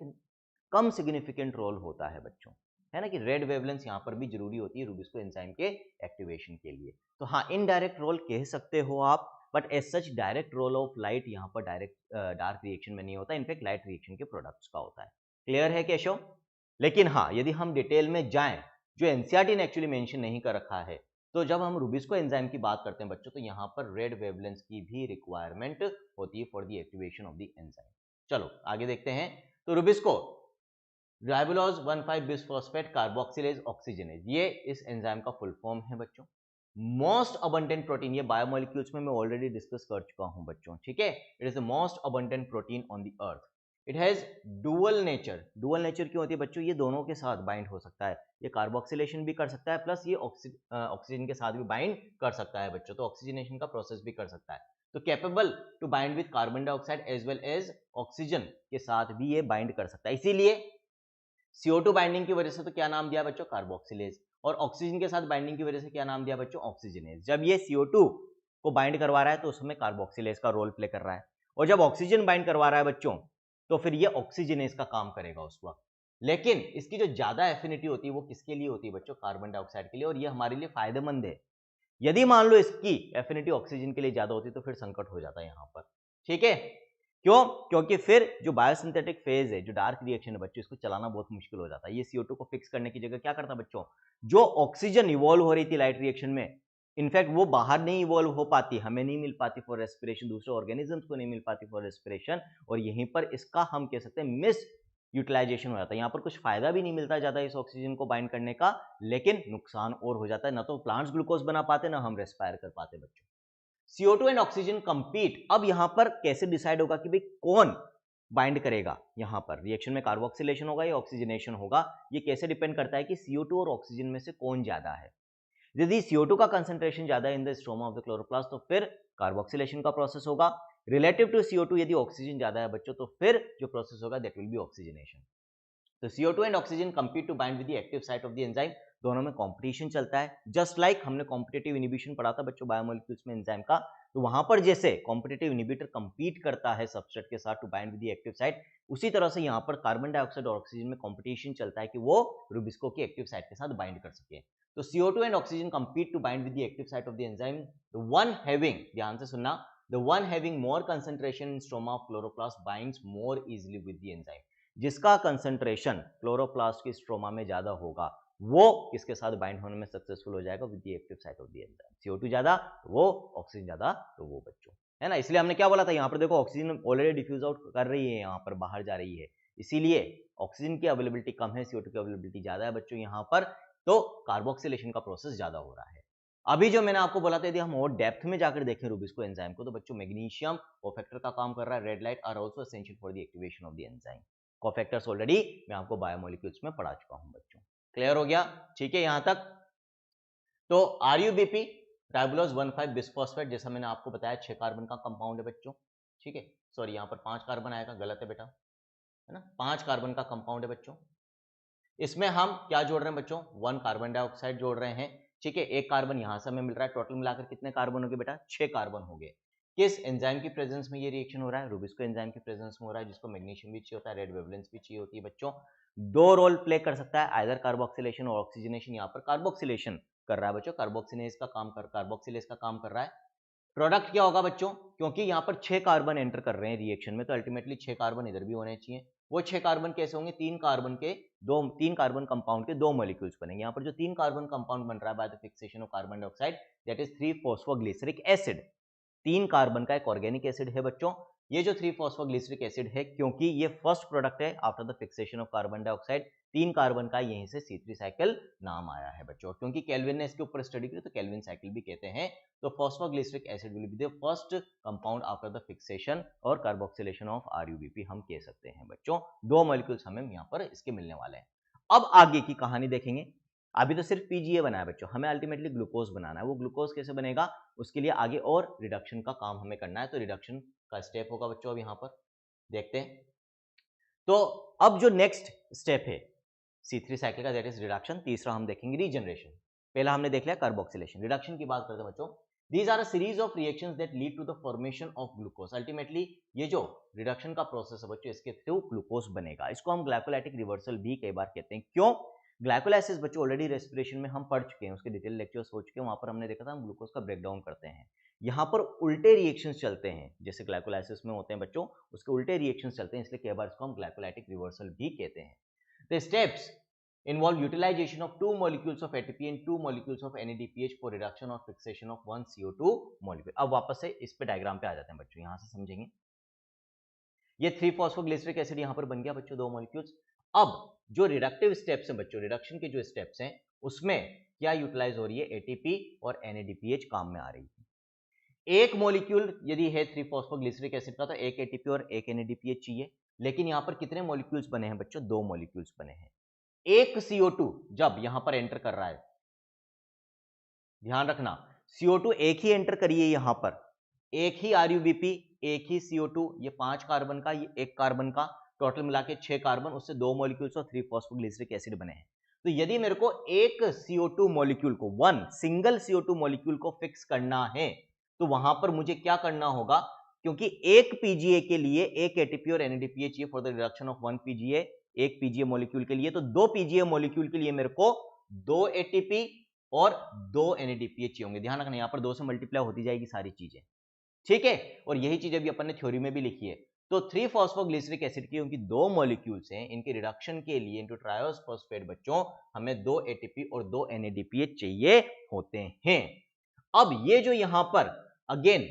कम सिग्निफिकेंट रोल होता है बच्चों, है ना, कि रेड वेवलेंथ यहाँ पर भी जरूरी होती है रुबिस्को एंजाइम के एक्टिवेशन के लिए। तो हाँ इनडायरेक्ट रोल कह सकते हो आप, but as such direct role of light यहाँ पर डायरेक्ट डार्क रिएक्शन में नहीं होता, इनफैक्ट लाइट रिएक्शन के प्रोडक्ट्स का होता है। क्लियर है केशव? लेकिन हाँ यदि हम डिटेल में जाएं जो एनसीईआरटी ने एक्चुअली मेंशन नहीं कर रखा है। तो जब हम रुबिस्को एंजाइम की बात करते हैं बच्चों, तो यहाँ पर रेड वेवलेंस की भी रिक्वायरमेंट होती है for the activation of the enzyme. चलो आगे देखते हैं। तो रुबिस्को राइबोलोज 1,5 बिसफॉस्फेट कार्बोक्सिलेज ऑक्सीजनेज, ये इस एंजाइम का फुल फॉर्म है बच्चों। मोस्ट अबंडेंट प्रोटीन, ये बायोमोलिक्यूल्स में मैं ऑलरेडी डिस्कस कर चुका हूं बच्चों, ठीक है। It is the most abundant protein on the earth. It has dual nature. Dual nature क्यों होती है बच्चों? ये दोनों के साथ बाइंड हो सकता है, ये कार्बोक्सिलेशन भी कर सकता है प्लस ये ऑक्सीजन के साथ भी बाइंड कर सकता है बच्चों, तो ऑक्सीजनेशन का प्रोसेस भी कर सकता है। तो capable to bind with carbon dioxide as well as oxygen के साथ भी ये बाइंड कर सकता है। इसीलिए CO2 बाइंडिंग की वजह से तो क्या नाम दिया बच्चों? कार्बोक्सिलेज। और ऑक्सीजन के साथ बाइंडिंग की वजह से क्या नाम दिया बच्चों? ऑक्सीजनेज। जब ये CO2 को बाइंड करवा रहा है तो उसमें कार्बोक्सिलेज का रोल प्ले कर रहा है, और जब ऑक्सीजन बाइंड करवा रहा है बच्चों तो फिर ये ऑक्सीजनेज का काम करेगा उस वक्त। लेकिन इसकी जो ज्यादा एफिनिटी होती है वो किसके लिए होती है बच्चों? कार्बन डाइऑक्साइड के लिए, और ये हमारे लिए फायदेमंद है। यदि मान लो इसकी एफिनिटी ऑक्सीजन के लिए ज्यादा होती तो फिर संकट हो जाता है यहाँ पर, ठीक है। क्यों? क्योंकि फिर जो बायोसिंथेटिक फेज है, जो डार्क रिएक्शन है बच्चों, इसको चलाना बहुत मुश्किल हो जाता है। ये CO2 को फिक्स करने की जगह क्या करता है बच्चों? जो ऑक्सीजन इवॉल्व हो रही थी लाइट रिएक्शन में, इनफैक्ट वो बाहर नहीं इवॉल्व हो पाती, हमें नहीं मिल पाती फॉर रेस्पिरेशन, दूसरे ऑर्गेनिजम्स को नहीं मिल पाती फॉर रेस्पिरेशन, और यहीं पर इसका हम कह सकते हैं मिस यूटिलाइजेशन हो जाता है। यहाँ पर कुछ फायदा भी नहीं मिलता ज्यादा इस ऑक्सीजन को बाइंड करने का, लेकिन नुकसान और हो जाता है, ना तो प्लांट्स ग्लूकोज बना पाते, ना हम रेस्पायर कर पाते बच्चों। CO2 and oxygen compete. अब यहां पर कैसे डिसाइड होगा कि भाई कौन बाइंड करेगा? यहां पर रिएक्शन में कार्बोक्सिलेशन होगा या ऑक्सीजनेशन होगा, ये कैसे डिपेंड करता है कि CO2 और ऑक्सीजन में से कौन ज्यादा है। यदि CO2 का कंसंट्रेशन ज्यादा है in the stroma of the chloroplast तो फिर कार्बोक्सिलेशन का प्रोसेस होगा। रिलेटिव टू CO2 यदि ऑक्सीजन ज्यादा है बच्चों तो फिर जो प्रोसेस होगा दैट विल बी ऑक्सीजनेशन। तो CO2 and oxygen compete to bind with the active site of the enzyme, दोनों में कंपटीशन चलता है। जस्ट लाइक हमने कॉम्पिटिटिव इनिबिशन पढ़ा था बच्चों बायोमोलिक्यूल्स में एंजाइम का, तो वहां पर जैसे कॉम्पिटिटिव इनिबिटर कंपीट करता है सबस्ट्रेट के साथ to bind with the active site, उसी तरह से यहाँ पर कार्बन डाइऑक्साइड और ऑक्सीजन में कंपटीशन चलता है कि वो रुबिस्को की एक्टिव साइट के साथ बाइंड कर सके। तो CO2 and oxygen compete to bind with the active site of the enzyme, the one having, ध्यान से सुनना, the one having more concentration in stroma of chloroplast binds more easily with the enzyme. जिसका concentration chloroplast की stroma में ज्यादा होगा वो किसके साथ बाइंड होने में सक्सेसफुल हो जाएगा? With the active site of the enzyme. CO2 ज्यादा तो वो, ऑक्सीजन ज्यादा तो वो बच्चों, है ना। इसलिए हमने क्या बोला था, यहाँ पर देखो ऑक्सीजन ऑलरेडी डिफ्यूज आउट कर रही है, यहाँ पर बाहर जा रही है, इसीलिए ऑक्सीजन की अवेलेबिलिटी कम है, CO2 की अवेलेबिलिटी ज्यादा है बच्चों यहाँ पर, तो कार्बोक्सिलेशन का प्रोसेस ज्यादा हो रहा है। अभी जो मैंने आपको बोला था यदि हम और डेप्थ में जाकर देखें रुबिस्को एंजाइम को, तो बच्चों मैग्नीशियम कोफैक्टर का काम कर रहा है, red light are also essential for the activation of the enzyme. Cofactors already मैं आपको बायोमोलिक्यूल्स में पढ़ा चुका हूं बच्चों, क्लियर हो गया? ठीक है यहां तक। तो RUBP राइबोलोज 1,5 बिसफॉस्फेट, जैसा मैंने आपको बताया 6 कार्बन का कंपाउंड है बच्चों, ठीक है। सॉरी यहाँ पर 5 कार्बन आएगा, गलत है बेटा, है ना, 5 कार्बन का कंपाउंड है बच्चों। इसमें हम क्या जोड़ रहे हैं बच्चों? 1 कार्बन डाइऑक्साइड जोड़ रहे हैं, ठीक है। 1 कार्बन यहां से हमें मिल रहा है, टोटल मिलाकर कितने कार्बन हो गए बेटा? 6 कार्बन हो गए। किस एंजाइम की प्रेजेंस में ये रिएक्शन हो रहा है? रुबिस्को एंजाइम की प्रेजेंस में हो रहा है, जिसको मैग्नीशियम भी चाहिए होता है, रेड वेवलेंस भी चाहिए होती है बच्चों। दो रोल प्ले कर सकता है, आइदर कार्बोक्सिलेशन और ऑक्सीजनेशन। यहाँ पर कार्बोक्सिलेशन कर रहा है बच्चों, कार्बोक्सिलेज का काम कर रहा है। प्रोडक्ट क्या होगा बच्चों? क्योंकि यहाँ पर 6 कार्बन एंटर कर रहे हैं रिएक्शन में, तो अल्टीमेटली 6 कार्बन इधर भी होने चाहिए। वो 6 कार्बन कैसे होंगे? 3 कार्बन कंपाउंड के 2 मॉलिक्यूल्स बनेंगे। यहाँ पर जो 3 कार्बन कंपाउंड बन रहा है by the fixation of carbon dioxide, that is 3-फॉस्फोग्लिसरिक acid. 3 carbon का एक ऑर्गेनिक एसिड है बच्चों। ये जो 3-फॉस्फोग्लिसरिक एसिड है, क्योंकि ये फर्स्ट प्रोडक्ट है after the fixation of carbon dioxide, 3 carbon का यहीं से C3 साइकिल नाम आया है बच्चों। क्योंकि केल्विन ने इसके ऊपर स्टडी की तो केल्विन साइकिल भी कहते हैं। तो phosphoglyceric acid will be the first compound after the fixation और कार्बोक्सिलेशन ऑफ RUBP हम कह सकते हैं बच्चों। 2 मॉलिक्यूल्स हमें यहाँ पर इसके मिलने वाले हैं। अब आगे की कहानी देखेंगे। अभी तो सिर्फ PGA बना है बच्चों, हमें अल्टीमेटली ग्लूकोज बनाना है। वो ग्लूकोज कैसे बनेगा उसके लिए आगे और रिडक्शन का काम हमें करना है। तो रिडक्शन का स्टेप होगा बच्चों, अब यहाँ पर देखते हैं। तो अब जो नेक्स्ट स्टेप है C3 साइकिल का, दैट इज रिडक्शन। तीसरा हम देखेंगे रीजनरेशन। पहला हमने देख लिया कार्बोक्सिलेशन। रिडक्शन की बात करते हैं बच्चों। These are a series of reactions that lead to the formation of glucose. Ultimately ये जो रिडक्शन का प्रोसेस है बच्चों, इसके थ्रू ग्लूकोज बनेगा। इसको हम ग्लाइकोलाइटिक रिवर्सल भी कई बार कहते हैं। क्यों? ग्लाइकोलाइसिस बच्चों ऑलरेडी रेस्पिरेशन में हम पढ़ चुके हैं, उसके डिटेल लेक्चर्स हो चुके हैं, वहां पर हमने देखा था हम ग्लूकोज का ब्रेकडाउन करते हैं। यहाँ पर उल्टे रिएक्शंस चलते हैं, जैसे ग्लाइकोलाइसिस में होते हैं बच्चों, उसके उल्टे रिएक्शंस चलते हैं, इसलिए कई बार इसको हम ग्लाइकोलाइटिक रिवर्सल भी कहते हैं। The steps involve utilization of 2 molecules of ATP and 2 molecules of NADPH for reduction or fixation of 1 CO2 molecule। अब वापस से इस पे डायग्राम पे आ जाते हैं बच्चों, यहां से समझेंगे। ये 3-फॉस्फोग्लिसरिक एसिड यहां पर बन गया बच्चों, 2 मॉलिक्यूल्स। अब जो रिडक्टिव स्टेप्स हैं बच्चों, रिडक्शन के जो स्टेप्स हैं उसमें क्या यूटिलाइज हो रही है, एटीपी और NADPH काम में आ रही है। एक मॉलिक्यूल यदि है 3-फॉस्फोग्लिसरिक एसिड का तो एक एटीपी और एक NADPH चाहिए, लेकिन यहां पर कितने मॉलिक्यूल्स बने हैं बच्चों, 2 मॉलिक्यूल्स बने हैं। एक CO2 जब यहां पर एंटर कर रहा है, ध्यान रखना CO2 एक ही एंटर करिए, यहां पर एक ही RUBP, एक ही CO2, ये 5 कार्बन का, ये 1 कार्बन का, टोटल मिला के 6 कार्बन, उससे 2 मॉलिक्यूल्स और 3-फॉस्फोग्लिसरिक एसिड बने हैं। तो यदि मेरे को एक CO2 मॉलिक्यूल को, वन सिंगल CO2 मॉलिक्यूल को फिक्स करना है, तो वहां पर मुझे क्या करना होगा, क्योंकि एक PGA के लिए एक ATP और NADPH चाहिए for the reduction of 1 PGA, एक PGA मॉलिक्यूल के लिए, तो 2 PGA मॉलिक्यूल के लिए मेरे को 2 ATP और 2 NADPH चाहिए होंगे। ध्यान रखना, यहां पर 2 से मल्टीप्लाई होती जाएगी सारी चीजें, ठीक है। और यही चीज अभी अपन ने थ्योरी में भी लिखी है। तो 3-फॉस्फोग्लिसरिक एसिड की उनकी 2 मॉलिक्यूल्स हैं, इनके रिडक्शन के लिए इनटू ट्रायोस फॉस्फेट बच्चों हमें 2 ATP और 2 NADPH चाहिए होते हैं। अब ये जो यहां पर अगेन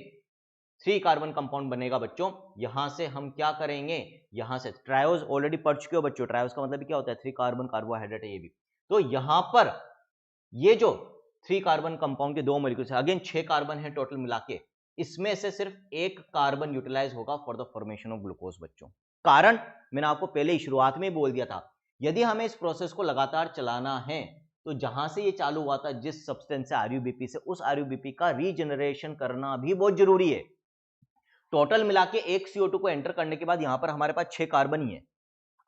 3 कार्बन कंपाउंड बनेगा बच्चों, यहां से हम क्या करेंगे, यहां से ट्रायोस ऑलरेडी पढ़ चुके हो बच्चों, ट्रायोस का मतलब क्या होता है, 3 कार्बन कार्बोहाइड्रेट है ये भी। तो यहां पर ये जो 3 कार्बन कंपाउंड के 2 मॉलिक्यूल्स है, अगेन 6 कार्बन है टोटल मिला के, इसमें से सिर्फ एक कार्बन यूटिलाइज होगा for the formation of glucose बच्चों। कारण मैंने आपको पहले ही शुरुआत में बोल दिया था, यदि हमें इस प्रोसेस को लगातार चलाना है तो जहां से ये चालू हुआ था, जिस सब्सटेंस से RUBP से, उस RUBP का रीजनरेशन करना भी बहुत जरूरी है। टोटल मिला के एक CO2 को एंटर करने के बाद यहां पर हमारे पास 6 कार्बन ही है।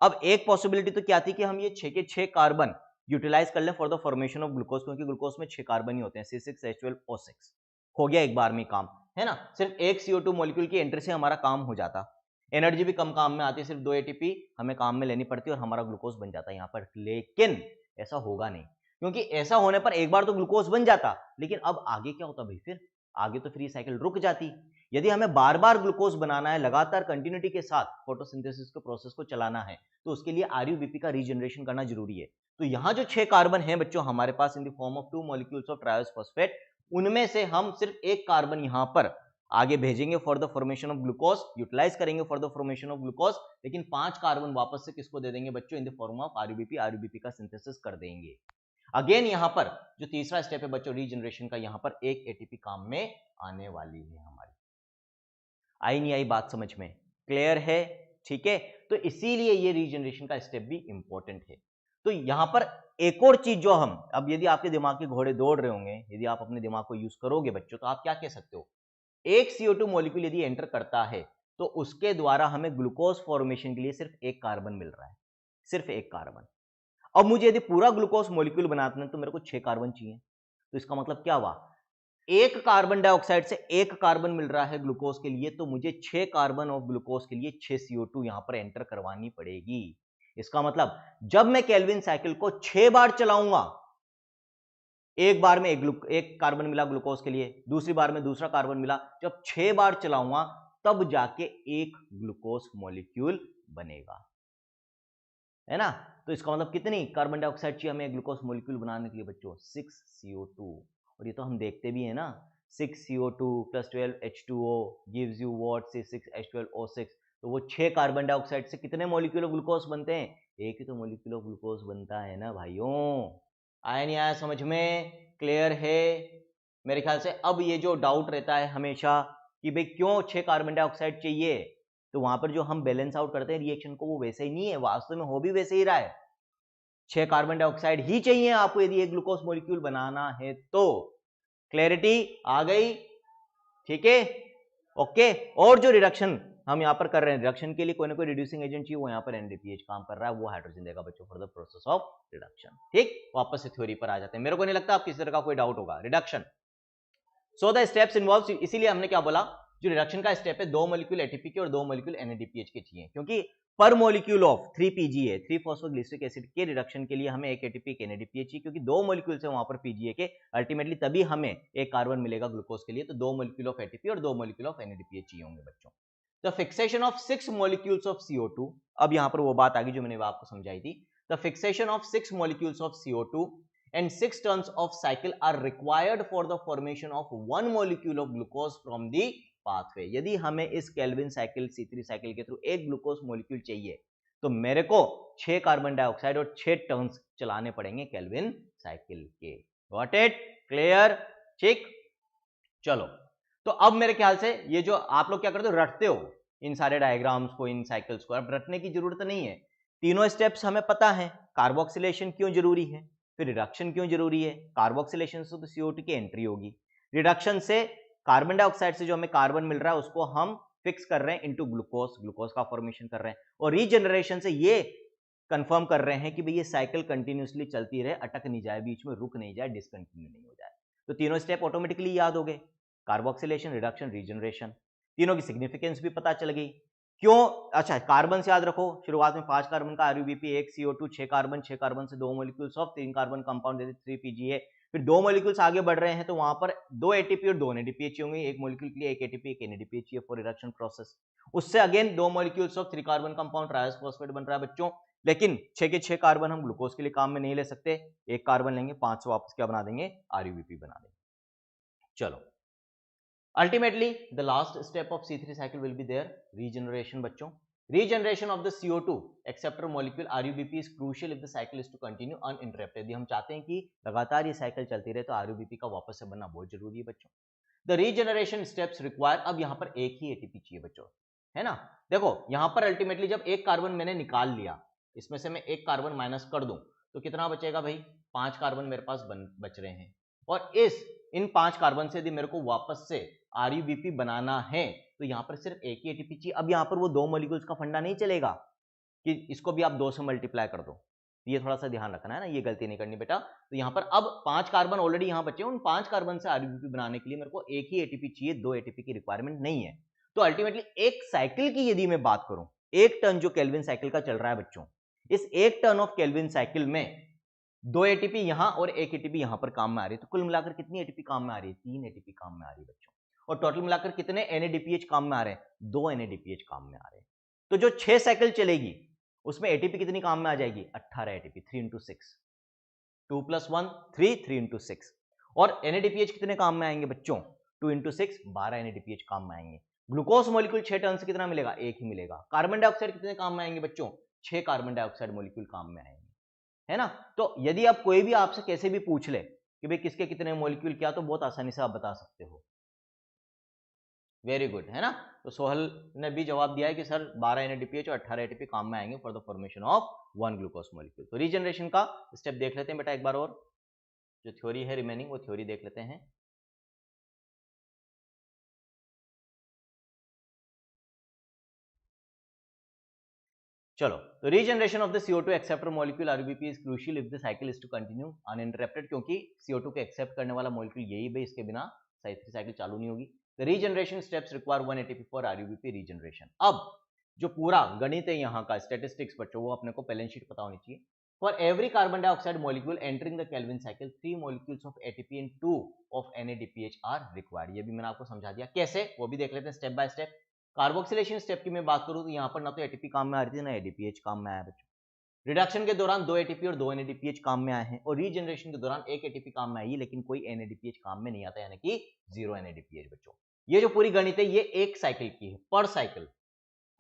अब एक पॉसिबिलिटी तो क्या थी कि हम ये 6 के 6 कार्बन यूटिलाइज कर लें for the formation of glucose, क्योंकि ग्लूकोज में 6 कार्बन ही होते हैं, C6H12O6। हो गया एक बार में काम, है ना। सिर्फ एक CO2 मॉलिक्यूल की एंट्री से हमारा काम हो जाता, एनर्जी भी कम काम में आती है, सिर्फ 2 ATP हमें काम में लेनी पड़ती है और हमारा ग्लूकोज बन जाता है यहाँ पर। लेकिन ऐसा होगा नहीं, क्योंकि ऐसा होने पर एक बार तो ग्लूकोज बन जाता, लेकिन अब आगे क्या होता भाई, फिर आगे तो फ्री साइकिल रुक जाती। यदि हमें बार बार ग्लूकोज बनाना है, लगातार कंटिन्यूटी के साथ फोटोसिंथेसिस के प्रोसेस को चलाना है, तो उसके लिए RUBP का रीजनरेशन करना जरूरी है। तो यहां जो 6 कार्बन है बच्चों हमारे पास in the form of 2 molecules of triose phosphate, उनमें से हम सिर्फ एक कार्बन यहां पर आगे भेजेंगे for the formation of glucose, utilise करेंगे for the formation of glucose, लेकिन 5 कार्बन वापस से किसको दे देंगे बच्चों, in the form of RUBP का सिंथेसिस कर देंगे। अगेन यहां पर जो तीसरा स्टेप है बच्चों रीजनरेशन का, यहां पर एक ATP काम में आने वाली है हमारी। आई नहीं आई बात समझ में, क्लियर है, ठीक है। तो इसीलिए ये रीजनरेशन का स्टेप भी इंपॉर्टेंट है। तो यहां पर एक और चीज जो हम, अब यदि आपके दिमाग के घोड़े दौड़ रहे होंगे, यदि आप अपने दिमाग को यूज करोगे बच्चों, तो आप क्या कह सकते हो, एक CO2 मॉलिक्यूल यदि एंटर करता है तो उसके द्वारा हमें ग्लूकोज फॉर्मेशन के लिए सिर्फ एक कार्बन मिल रहा है, सिर्फ एक कार्बन। अब मुझे यदि पूरा ग्लूकोज मॉलिक्यूल बनाना है तो मेरे को 6 कार्बन चाहिए। तो इसका मतलब क्या हुआ, एक कार्बन डाइऑक्साइड से एक कार्बन मिल रहा है ग्लूकोज के लिए, तो मुझे 6 कार्बन ऑफ ग्लूकोज के लिए 6 CO2 यहां पर एंटर करवानी पड़ेगी। इसका मतलब जब मैं केल्विन साइकिल को 6 बार चलाऊंगा, एक बार में एक कार्बन मिला ग्लूकोज के लिए, दूसरी बार में दूसरा कार्बन मिला, जब 6 बार चलाऊंगा तब जाके एक ग्लूकोज मॉलिक्यूल बनेगा, है ना। तो इसका मतलब कितनी कार्बन डाइऑक्साइड चाहिए हमें ग्लूकोज मॉलिक्यूल बनाने के लिए बच्चों, 6 CO2। और ये तो हम देखते भी है ना, 6 CO2 + 12 H2O gives you what, C6H12O6। तो वो 6 कार्बन डाइऑक्साइड से कितने मॉलिक्यूल ऑफ ग्लूकोज बनते हैं, एक ही तो मॉलिक्यूल ऑफ ग्लूकोज बनता है ना भाइयों। आया नहीं आया समझ में, क्लियर है मेरे ख्याल से। अब ये जो डाउट रहता है हमेशा कि भाई क्यों 6 कार्बन डाइऑक्साइड चाहिए, तो वहां पर जो हम बैलेंस आउट करते हैं रिएक्शन को, वो वैसे ही नहीं है, वास्तव में हो भी वैसे ही रहा है। 6 कार्बन डाइऑक्साइड ही चाहिए आपको यदि एक ग्लूकोज मॉलिक्यूल बनाना है तो। क्लैरिटी आ गई, ठीक है, ओके। और जो रिडक्शन हम यहां पर कर रहे हैं, रिडक्शन के लिए कोई ना कोई रिड्यूसिंग एजेंट चाहिए, वो यहां पर NADPH काम कर रहा है, वो हाइड्रोजन देगा बच्चों for the process of reduction. ठीक, वापस से थ्योरी पर आ जाते हैं, मेरे को नहीं लगता आप किसी तरह का कोई डाउट होगा। Reduction, so the steps involve, इसीलिए हमने क्या बोला, जो रिडक्शन का स्टेप है 2 मॉलिक्यूल ATP के और 2 मॉलिक्यूल NADPH के चाहिए, क्योंकि पर मॉलिक्यूल ऑफ 3PGA 3-फॉस्फोग्लिसरिक एसिड के रिडक्शन के लिए हमें एक ATP एक NADPH चाहिए, क्योंकि 2 मॉलिक्यूल है वहां पर PGA के, अल्टीमेटली तभी हमें एक कार्बन मिलेगा ग्लूकोज के लिए। तो 2 मॉलिक्यूल ऑफ ATP और 2 मॉलिक्यूल ऑफ NADPH चाहिए होंगे बच्चों। तो fixation of 6 molecules of CO2, अब यहां पर वो बात आ गई जो मैंने आपको समझाई थी, the fixation of 6 molecules of CO2 and 6 turns of cycle are required for the formation of 1 molecule of glucose from the pathway. यदि हमें इस केल्विन साइकिल C3 साइकिल के थ्रू एक ग्लूकोज मॉलिक्यूल चाहिए तो मेरे को 6 कार्बन डाइऑक्साइड और 6 टर्न्स चलाने पड़ेंगे केल्विन साइकिल के। Got it? क्लियर? ठीक, चलो तो अब मेरे ख्याल से ये जो आप लोग क्या करते हो, रटते हो इन सारे डायग्राम्स को, इन साइकिल्स को। अब रटने की जरूरत नहीं है, तीनों स्टेप्स हमें पता है। कार्बोक्सिलेशन क्यों जरूरी है, फिर रिडक्शन क्यों जरूरी है। कार्बोक्सिलेशन से तो CO2 की एंट्री होगी, रिडक्शन से कार्बन डाइऑक्साइड से जो हमें कार्बन मिल रहा है उसको हम फिक्स कर रहे हैं इनटू ग्लूकोज, ग्लूकोज का फॉर्मेशन कर रहे हैं। और रीजनरेशन से ये कंफर्म कर रहे हैं कि भाई ये साइकिल कंटिन्यूसली चलती रहे, अटक नहीं जाए, बीच में रुक नहीं जाए, डिसकंटिन्यू नहीं हो जाए। तो तीनों स्टेप ऑटोमेटिकली याद हो गए, कार्बोक्सिलेशन, रिडक्शन, रीजनरेशन। तीनों की सिग्निफिकेंस भी पता चल गई। क्यों? अच्छा, कार्बन से याद रखो, शुरुआत में 5 कार्बन का RUBP, 1 CO2, 6 कार्बन से 2 मॉलिक्यूल्स ऑफ 3 कार्बन कंपाउंड देते 3 PGA। फिर 2 मॉलिक्यूल्स आगे बढ़ रहे हैं तो वहां पर 2 ATP और 2 NADPH होंगे, एक मॉलिक्यूल के लिए 1 ATP 1 NADPH चाहिए फॉर रिडक्शन प्रोसेस। उससे again 2 molecules of 3 carbon compound triose phosphate बन रहा है बच्चों। लेकिन 6 के 6 कार्बन हम ग्लूकोज के लिए काम में नहीं ले सकते, एक कार्बन लेंगे, 5 से वापस क्या बना देंगे, RUBP बना देंगे। चलो, ultimately the last step of C3 cycle will be their regeneration बच्चों। Regeneration of the CO2 acceptor molecule RUBP is crucial if the cycle is to continue uninterrupted। यदि हम चाहते हैं कि लगातार ये साइकिल चलती रहे तो RUBP का वापस से बनना बहुत जरूरी है बच्चों। The regeneration steps require, अब यहाँ पर एक ही ATP चाहिए बच्चों, है ना। देखो यहाँ पर अल्टीमेटली जब एक कार्बन मैंने निकाल लिया, इसमें से मैं एक कार्बन माइनस कर दूं तो कितना बचेगा भाई, 5 कार्बन मेरे पास बच रहे हैं। और इन 5 कार्बन से यदि मेरे को वापस से RUBP बनाना है तो यहाँ पर सिर्फ एक ही ATP चाहिए। अब यहाँ पर वो 2 मॉलिक्यूल्स का फंडा नहीं चलेगा कि इसको भी आप 2 से मल्टीप्लाई कर दो, ये थोड़ा सा ध्यान रखना है ना, ये गलती नहीं करनी बेटा। तो यहाँ पर अब 5 कार्बन ऑलरेडी यहाँ बचे, उन 5 कार्बन से RUBP बनाने के लिए मेरे को एक ही ATP चाहिए, 2 ATP की रिक्वायरमेंट नहीं है। तो अल्टीमेटली एक साइकिल की यदि मैं बात करूं, एक टर्न जो केल्विन साइकिल का चल रहा है बच्चों, इस एक टर्न ऑफ केल्विन साइकिल में 2 ATP यहां और 1 ATP यहां पर काम में आ रही है। तो कुल मिलाकर कितनी ATP काम में आ रही है, 3 ATP काम में आ रही है बच्चों। और टोटल मिलाकर कितने NADPH काम में आ रहे हैं, 2 NADPH काम में आ रहे हैं। तो जो 6 साइकिल चलेगी उसमें ATP कितनी काम में आ जाएगी, 18 ATP, 3 into 6, 2 + 1 3, 3 into 6। और NADPH कितने काम में आएंगे बच्चों, 2 into 6, 12 NADPH काम में आएंगे। ग्लूकोज मॉलिक्यूल 6 टर्न से कितना मिलेगा, एक ही मिलेगा। कार्बन डाइऑक्साइड कितने काम में आएंगे बच्चों, 6 कार्बन डाइऑक्साइड मॉलिक्यूल काम में आएंगे, है ना। तो यदि आप कोई भी आपसे कैसे भी पूछ ले कि भाई किसके कितने मॉलिक्यूल क्या, तो बहुत आसानी से आप बता सकते हो। वेरी गुड, है ना। तो सोहल ने भी जवाब दिया है कि सर 12 NADPH और 18 ATP काम में आएंगे for the formation of 1 glucose molecule. तो रीजनरेशन का स्टेप देख लेते हैं बेटा एक बार और, जो थ्योरी है रिमेनिंग वो थ्योरी देख लेते हैं। चलो, तो regeneration of the CO2 acceptor molecule RUBP is crucial if the cycle is to continue uninterrupted, क्योंकि CO2 को एक्सेप्ट करने वाला मॉलिक्यूल यही है, इसके बिना साइकिल चालू नहीं होगी। The regeneration steps require 1 ATP for RUBP regeneration. अब जो पूरा गणित है यहाँ का, स्टेटिस्टिक्स बच्चों, वो अपने को बैलेंस शीट पता होनी चाहिए। For every carbon dioxide molecule entering the Calvin cycle 3 molecules of ATP and 2 of NADPH are required. ये भी मैंने आपको समझा दिया, कैसे वो भी देख लेते हैं step by step. Carboxylation step की मैं बात करूं तो यहाँ पर ना तो ATP काम में आ रही थी ना ADPH काम में आया बच्चों। रिडक्शन के दौरान 2 ATP और 2 NADPH काम में आए हैं, और रीजनरेशन के दौरान 1 ATP काम में आई लेकिन कोई NADPH काम में नहीं आता, यानी कि 0 NADPH बच्चों। ये जो पूरी गणित है ये एक साइकिल की है, पर साइकिल,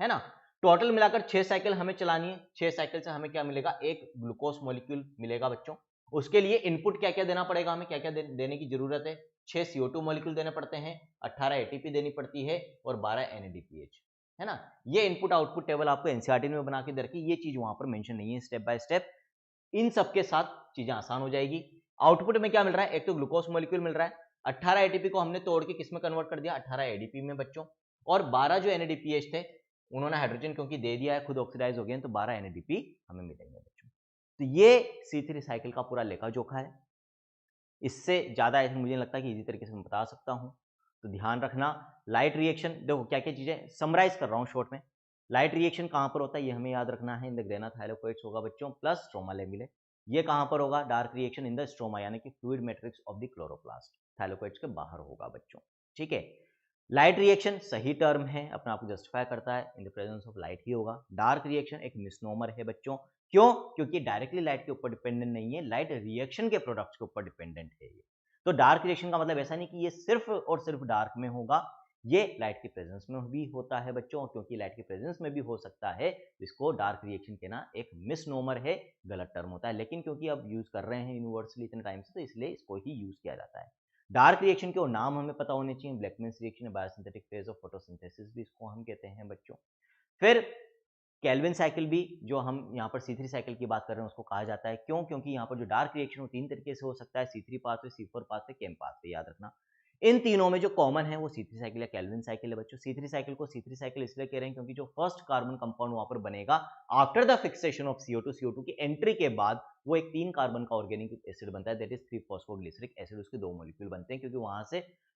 है ना। टोटल मिलाकर 6 साइकिल हमें चलानी है। 6 साइकिल से हमें क्या मिलेगा, एक ग्लूकोज मॉलिक्यूल मिलेगा बच्चों। उसके लिए इनपुट क्या क्या देना पड़ेगा, हमें क्या क्या देने की जरूरत है, 6 CO2 मॉलिक्यूल देने पड़ते हैं, 18 ATP देनी पड़ती है और 12 NADPH, है ना। ये इनपुट आउटपुट टेबल आपको एनसीईआरटी में बना के दे रखी, ये चीज वहां पर मेंशन नहीं है स्टेप बाय स्टेप। इन सबके साथ चीजें आसान हो जाएगी। आउटपुट में क्या मिल रहा है, एक तो ग्लूकोज मॉलिक्यूल मिल रहा है, 18 ATP को हमने तोड़ के किस में कन्वर्ट कर दिया, 18 ADP में बच्चों। और 12 जो NADPH थे उन्होंने हाइड्रोजन क्योंकि दे दिया है, खुद ऑक्सीडाइज हो गए, तो 12 NADP हमें मिलेंगे बच्चों। तो ये C3 साइकिल का पूरा लेखा जोखा है। इससे ज्यादा मुझे नहीं लगता कि इजी तरीके से मैं बता सकता हूं। तो ध्यान रखना, लाइट रिएक्शन देखो क्या क्या चीजें समराइज कर रहा हूं शॉर्ट में। लाइट रिएक्शन कहां पर होता है ये हमें याद रखना है, इन द ग्रेना थाइलोकोइड्स होगा बच्चों, प्लस स्ट्रोमा लेमिले। ये कहां पर होगा, dark reaction in the stroma, यानी कि fluid matrix of the chloroplast, thylakoids के बाहर होगा बच्चों, ठीक है। लाइट रिएक्शन सही टर्म है, अपने आप को जस्टिफाई करता है, in the presence of light ही होगा। डार्क रिएक्शन एक मिसनोमर है बच्चों, क्यों? क्योंकि डायरेक्टली लाइट के ऊपर डिपेंडेंट नहीं है, लाइट रिएक्शन के प्रोडक्ट्स के ऊपर डिपेंडेंट है ये। तो डार्क रिएक्शन का मतलब ऐसा नहीं कि ये सिर्फ और सिर्फ डार्क में होगा, ये लाइट के प्रेजेंस में भी होता है बच्चों, क्योंकि लाइट के प्रेजेंस में भी हो सकता है, इसको डार्क रिएक्शन कहना एक मिसनोमर है, गलत टर्म होता है, लेकिन क्योंकि अब यूज कर रहे हैं यूनिवर्सली इतने टाइम से, तो इसलिए इसको ही यूज किया जाता है। डार्क रिएक्शन के और नाम हमें पता होने चाहिए, Blackman's reaction, biosynthetic phase of photosynthesis भी इसको हम कहते हैं बच्चों। फिर केल्विन साइकिल भी, जो हम यहाँ पर C3 साइकिल की बात कर रहे हैं, उसको कहा जाता है। क्यों? क्योंकि यहाँ पर जो डार्क रिएक्शन वो 3 तरीके से हो सकता है, C3 पाथवे, C4 पाथवे, केम पाथवे, याद रखना। इन तीनों में जो कॉमन है वो C3 साइकिल या केल्विन साइकिल है बच्चों। C3 साइकिल को C3 साइकिल इसलिए कह रहे हैं क्योंकि जो फर्स्ट कार्बन कंपाउंड वहां पर बनेगा after the fixation of CO2 की एंट्री के बाद, वो एक 3 कार्बन का ऑर्गेनिक एसिड बनता है, दैट इज 3-फॉस्फोग्लिसरिक एसिड। उसके 2 मॉलिक्यूल बनते हैं क्योंकि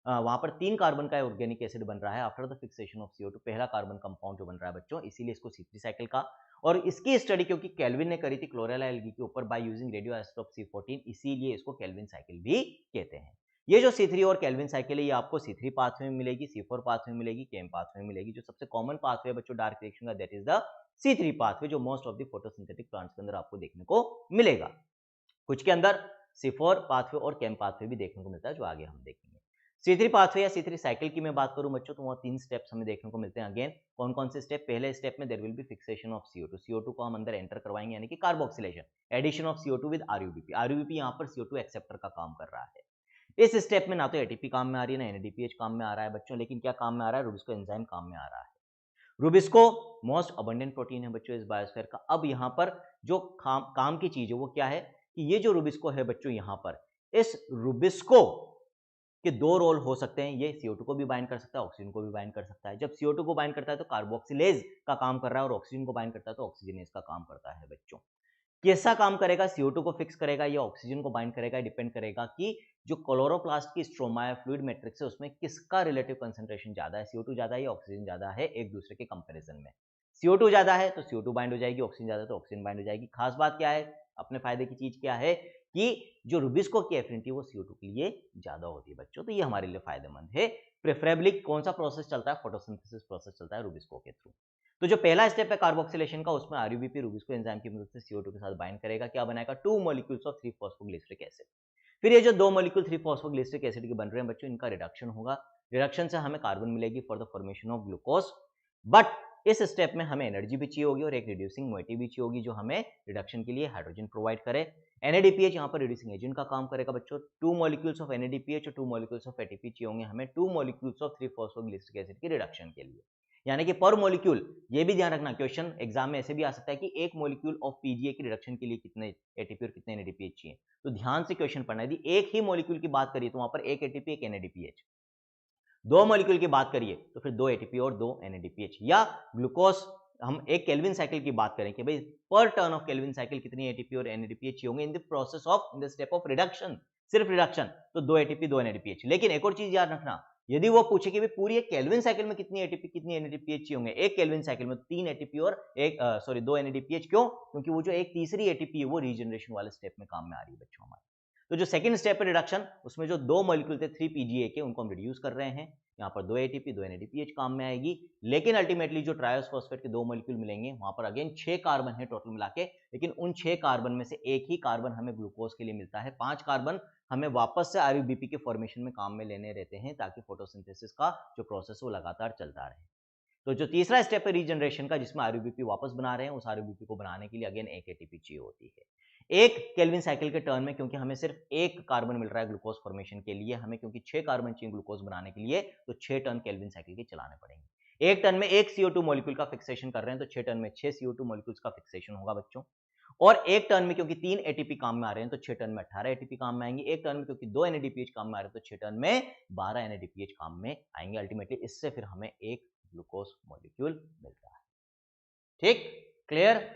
वहां पर 3 कार्बन का ऑर्गेनिक एसिड बन रहा है after the fixation of CO2, पहला कार्बन कंपाउंड जो बन रहा है बच्चों, इसीलिए इसको C3 साइकिल का। और इसकी स्टडी क्योंकि केल्विन ने करी थी क्लोरेला एल्गी के ऊपर by using radio isotope C14, इसीलिए इसको केल्विन साइकिल भी कहते हैं। ये जो C3 और केल्विन साइकिल है, ये आपको C3 पाथवे में मिलेगी, C4 पाथवे में मिलेगी, केम पाथवे में मिलेगी। जो सबसे कॉमन पाथवे है बच्चों डार्क रिएक्शन का, that is the C3 pathway, जो most of the photosynthetic plants के अंदर आपको देखने को मिलेगा। कुछ के अंदर C4 पाथवे और केम पाथवे भी देखने को मिलता है, जो आगे हम देखेंगे। C3 पाथवे या C3 साइकिल की मैं बात करूं बच्चों, तो वहां 3 स्टेप्स हमें देखने को मिलते हैं। अगेन कौन कौन से स्टेप? पहले स्टेप में there will be fixation of CO2 को हम अंदर एंटर करवाएंगे, यानी कि carboxylation, addition of CO2 with RUBP यहाँ पर CO2 एक्सेप्टर का काम कर रहा है। इस स्टेप में ना तो एटीपी काम में आ रही है, ना NADPH काम में आ रहा है बच्चों, लेकिन क्या काम में आ रहा है? रूबिस्को एंजाइम काम में आ रहा है। रूबिस्को मोस्ट अबंडेंट प्रोटीन है बच्चों इस बायोस्फीयर का। अब यहाँ पर जो काम की चीज है वो क्या है कि ये जो रूबिस्को है बच्चों, यहाँ पर इस रूबिस्को के 2 रोल हो सकते हैं। ये CO2 को भी बाइंड कर सकता है, ऑक्सीजन को भी बाइंड कर सकता है। जब CO2 को बाइंड करता है तो कार्बोक्सिलेज का काम कर रहा है, और ऑक्सीजन को बाइंड करता है तो ऑक्सीजनेज का काम करता है बच्चों। कैसा काम करेगा? CO2 को फिक्स करेगा या ऑक्सीजन को बाइंड करेगा, डिपेंड करेगा कि जो क्लोरोप्लास्ट की स्ट्रोमा या फ्लूइड मैट्रिक्स है उसमें किसका रिलेटिव कंसंट्रेशन ज्यादा है, CO2 ज्यादा है या ऑक्सीजन ज्यादा है एक दूसरे के कंपैरिजन में। CO2 ज्यादा है तो CO2 बाइंड हो जाएगी, ऑक्सीजन ज्यादा है तो ऑक्सीजन बाइंड हो जाएगी। खास बात क्या है, अपने फायदे की चीज क्या है कि जो रूबिस्को की एफिनिटी वो CO2 के लिए ज्यादा होती है बच्चों, तो ये हमारे लिए फायदेमंद है। प्रेफरेबली कौन सा प्रोसेस चलता है? फोटोसिंथेसिस प्रोसेस चलता है रूबिस्को के थ्रू। तो जो पहला स्टेप है कार्बोक्सिलेशन का, उसमें RUBP रूबिस्को एंजाइम की मदद से CO2 के साथ बाइंड करेगा, क्या बनाएगा? 2 मॉलिक्यूल्स ऑफ 3-फॉस्फोग्लिसरिक एसिड। फिर ये जो 2 मॉलिक्यूल 3-फॉस्फोग्लिसरिक एसिड के बन रहे हैं बच्चों, इनका रिडक्शन होगा। रिडक्शन से हमें कार्बन मिलेगी for the formation of glucose. But इस स्टेप में हमें एनर्जी भी चाहिए होगी और एक रिड्यूसिंग मोइटी भी चाहिए होगी, जो हमें रिडक्शन के लिए हाइड्रोजन प्रोवाइड करे। NADPH यहाँ पर रिड्यूसिंग एजेंट का काम करेगा बच्चों। 2 मॉलिक्यूल्स ऑफ NADPH और 2 मॉलिक्यूल्स ऑफ ATP चाहिए होंगे हमें 2 मॉलिक्यूल्स ऑफ 3-फॉस्फोग्लिसरिक एसिड की रिडक्शन के लिए। यानी कि पर मॉलिक्यूल, ये भी ध्यान रखना, क्वेश्चन एग्जाम में ऐसे भी आ सकता है कि एक मॉलिक्यूल ऑफ PGA की रिडक्शन के लिए कितने ATP और कितने NADPH चाहिए, तो ध्यान से क्वेश्चन पढ़ना है। यदि एक ही मॉलिक्यूल की बात करिए तो वहां पर एक ATP एक NADPH, 2 मॉलिक्यूल की बात करिए तो फिर 2 ATP और 2 NADPH। या ग्लूकोज, हम एक केल्विन साइकिल की बात करें कि भाई पर टर्न ऑफ केल्विन साइकिल कितनी ATP और NADPH चाहिए होंगे in the process of, in the step of reduction, सिर्फ रिडक्शन, तो 2 ATP 2 NADPH। लेकिन एक और चीज याद रखना, यदि वो पूछे कि भाई पूरी एक केल्विन साइकिल में कितनी ATP कितनी NADPH चाहिए होंगे, एक केल्विन साइकिल में 3 ATP और 2 NADPH। क्यों? क्योंकि वो जो एक तीसरी ATP है वो रीजनरेशन वाले स्टेप में काम में आ रही है बच्चों हमारे। तो जो सेकंड स्टेप है रिडक्शन, उसमें जो 2 मॉलिक्यूल थे 3 PGA के, उनको हम रिड्यूस कर रहे हैं। यहाँ पर 2 ATP 2 NADPH काम में आएगी। लेकिन अल्टीमेटली जो ट्रायोस फॉस्फेट के 2 मॉलिक्यूल मिलेंगे, वहां पर अगेन 6 कार्बन है टोटल मिला के, लेकिन उन 6 कार्बन में से एक ही कार्बन हमें ग्लूकोज के लिए मिलता है। 5 कार्बन हमें वापस से RUBP के फॉर्मेशन में काम में लेने रहते हैं, ताकि फोटोसिंथेसिस का जो प्रोसेस वो लगातार चलता रहे। तो जो तीसरा स्टेप है रीजनरेशन का, जिसमें RUBP वापस बना रहे हैं, उस RUBP को बनाने के लिए अगेन एक ATP चाहिए होती है। एक केल्विन साइकिल के टर्न में, क्योंकि हमें सिर्फ एक कार्बन मिल रहा है ग्लूकोज फॉर्मेशन के लिए, हमें क्योंकि 6 कार्बन चाहिए ग्लूकोज बनाने के लिए, तो 6 टर्न केल्विन साइकिल के चलाने पड़ेंगे। एक टर्न में एक CO2 मॉलिक्यूल का फिक्सेशन कर रहे हैं, तो 6 टर्न में 6 CO2 मॉलिक्यूल्स का फिक्सेशन होगा बच्चों। और एक टर्न में क्योंकि 3 ATP काम में आ रहे हैं, तो 6 टर्न में 18 ATP काम में आएंगे। एक टर्न में क्योंकि 2 NADPH काम में आ रहे हैं, तो 6 टर्न में 12 NADPH काम में आएंगे। अल्टीमेटली इससे फिर हमें एक ग्लूकोज मॉलिक्यूल मिलता है। ठीक, क्लियर?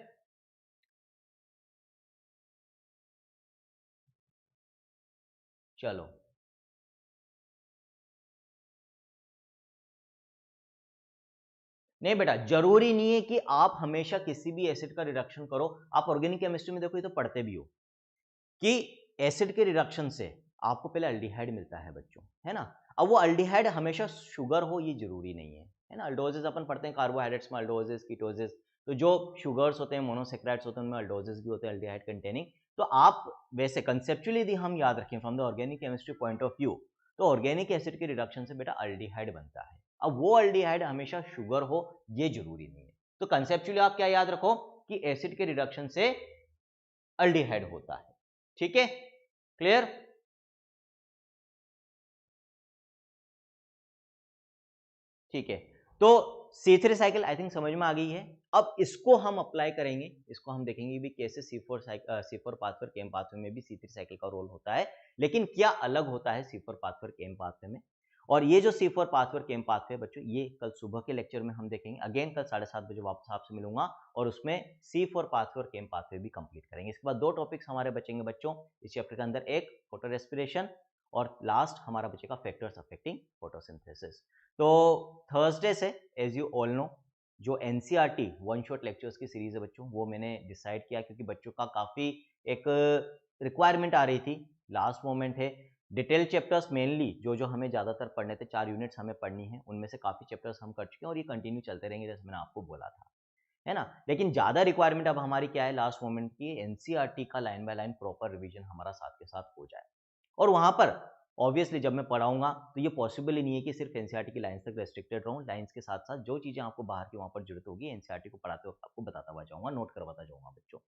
चलो, नहीं बेटा, जरूरी नहीं है कि आप हमेशा किसी भी एसिड का रिडक्शन करो। आप ऑर्गेनिक केमिस्ट्री में देखो, ये तो पढ़ते भी हो कि एसिड के रिडक्शन से आपको पहले अल्डिहाइड मिलता है बच्चों, है ना। अब वो अल्डिहाइड हमेशा शुगर हो ये जरूरी नहीं है, है ना। अल्डोजेस अपन पढ़ते हैं कार्बोहाइड्रेट्स में, अल्डोजेस, कीटोजेस, तो जो शुगर्स होते हैं, मोनोसेक्राइड्स होते हैं, उनमें अल्डोजेस भी होते हैं, एल्डिहाइड कंटेनिंग। तो आप वैसे कंसेप्चुअली यदि हम याद रखें from the organic chemistry point of view, तो ऑर्गेनिक एसिड के रिडक्शन से बेटा अल्डिहाइड बनता है। अब वो अल्डिहाइड हमेशा शुगर हो ये जरूरी नहीं है। तो कंसेप्चुअली आप क्या याद रखो कि एसिड के रिडक्शन से अल्डिहाइड होता है। ठीक है, क्लियर? ठीक है, तो C3 साइकिल आई थिंक समझ में आ गई है। अब इसको हम अप्लाई करेंगे, इसको हम देखेंगे भी कैसे C4 पाथवे केम पाथवे में भी C3 साइकिल का रोल होता है, लेकिन क्या अलग होता है C4 पाथवे केम पाथवे में। और ये जो C4 पाथवे केम पाथवे बच्चों, ये कल सुबह के लेक्चर में हम देखेंगे। अगेन कल 7:30 बजे वापस आपसे मिलूंगा और उसमें C4 पाथवे और केम पाथवे भी कंप्लीट करेंगे। इसके बाद 2 टॉपिक्स हमारे बचेंगे बच्चों इस चैप्टर के अंदर, एक फोटो रेस्पिरेशन और लास्ट हमारा बचेगा फैक्टर्स अफेक्टिंग फोटोसिंथेसिस। तो थर्सडे से एज यू ऑल नो जो एनसीईआरटी वन शॉट लेक्चर्स की सीरीज है बच्चों, वो मैंने डिसाइड किया क्योंकि बच्चों का काफी एक रिक्वायरमेंट आ रही थी, लास्ट मोमेंट है। डिटेल चैप्टर्स मेनली जो हमें ज्यादातर पढ़ने थे, 4 यूनिट्स हमें पढ़नी है, उनमें से काफी चैप्टर्स हम कर चुके हैं और ये कंटिन्यू चलते रहेंगे जैसे मैंने आपको बोला था, है ना। लेकिन ज्यादा रिक्वायरमेंट अब हमारी क्या है लास्ट मोमेंट की, एनसीईआरटी का line by line proper revision हमारा साथ के साथ हो जाए। और वहां पर ऑब्वियसली जब मैं पढ़ाऊंगा तो ये पॉसिबल ही नहीं है कि सिर्फ एनसीईआरटी की लाइंस तक रेस्ट्रिक्टेड रहूं। लाइंस के साथ साथ जो चीजें आपको बाहर की वहां पर जरूरत होगी एनसीईआरटी को पढ़ाते वक्त आपको बताता हुआ जाऊंगा, नोट करवाता जाऊंगा बच्चों।